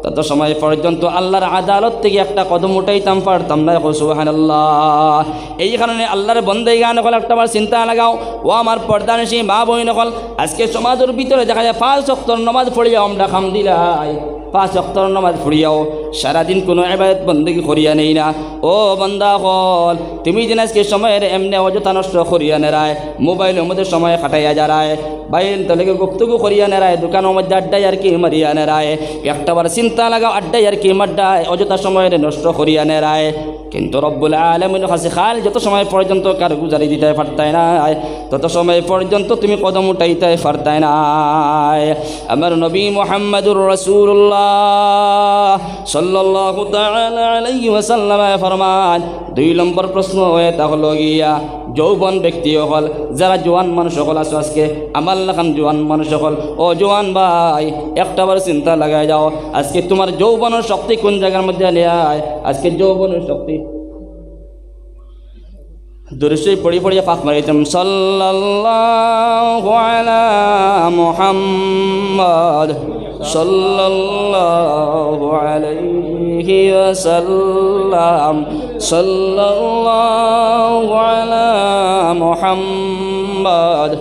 তত সময় পর্যন্ত আল্লাহর আদালত থেকে একটা কদম উঠাইতাম পারতাম না সুবহানাল্লাহ এই কারণে আল্লাহর বন্দেগান হল একটা বার চিন্তা লাগাও ও আমার পর্দানিশী মা বইন হল আজকে সমাজের ভিতরে দেখা যায় 5 ওয়াক্তের নামাজ পড়িয়া আমরা খাম দিলাই 5 ওয়াক্তের নামাজ পড়িয়াও সারাদিন কোনো ইবাদত বন্দেগি করিয়া নেই না ও বান্দা হল তুমি যেন আজকে সময়ের এমনি অযথা নষ্ট করিয়া নেরায় মোবাইলের মধ্যে সময় কাটাইয়া যারায় বাইরের তলেকে গুপ্তগু করিয়া নেরায় দোকানের মধ্যে আড্ডায় আর কি মারিয়া নেরায় একটাবার চিন্তা লাগাও আড্ডায় আর কি মাড্ডায় অযথা সময়ের নষ্ট করিয়া নেরায় কিন্তু রব্বুল আলামিনের কাছে খাল যত সময় পর্যন্ত কারগুজারি দিতে পারতাই না তত সময় পর্যন্ত তুমি কদম উঠাইতে পারতাই না আমার নবী মুহাম্মদুর রাসূলুল্লাহ সাল্লাল্লাহু তাআলা আলাইহি ওয়াসাল্লাম ফরমান 2 নম্বর প্রশ্ন হয়ে তাহলে গিয়া যৌবন ব্যক্তি হল যারা জোয়ান মানুষ সকল আছে আজকে আমার লাখান জোয়ান মানুষ সকল ও জোয়ান ভাই একটাবার চিন্তা লাগাই যাও আজকে তোমার যৌবনের শক্তি কোন জায়গার মধ্যে নেয় আজকে যৌবনের শক্তি দুরুশই পড়িয়া পাক মারিতাম সাল্লাল্লাহু আলা মুহাম্মদ সাল্লাল্লাহু আলাইহি ওয়াসাল্লাম সাল্লাল্লাহু আলা মুহাম্মদ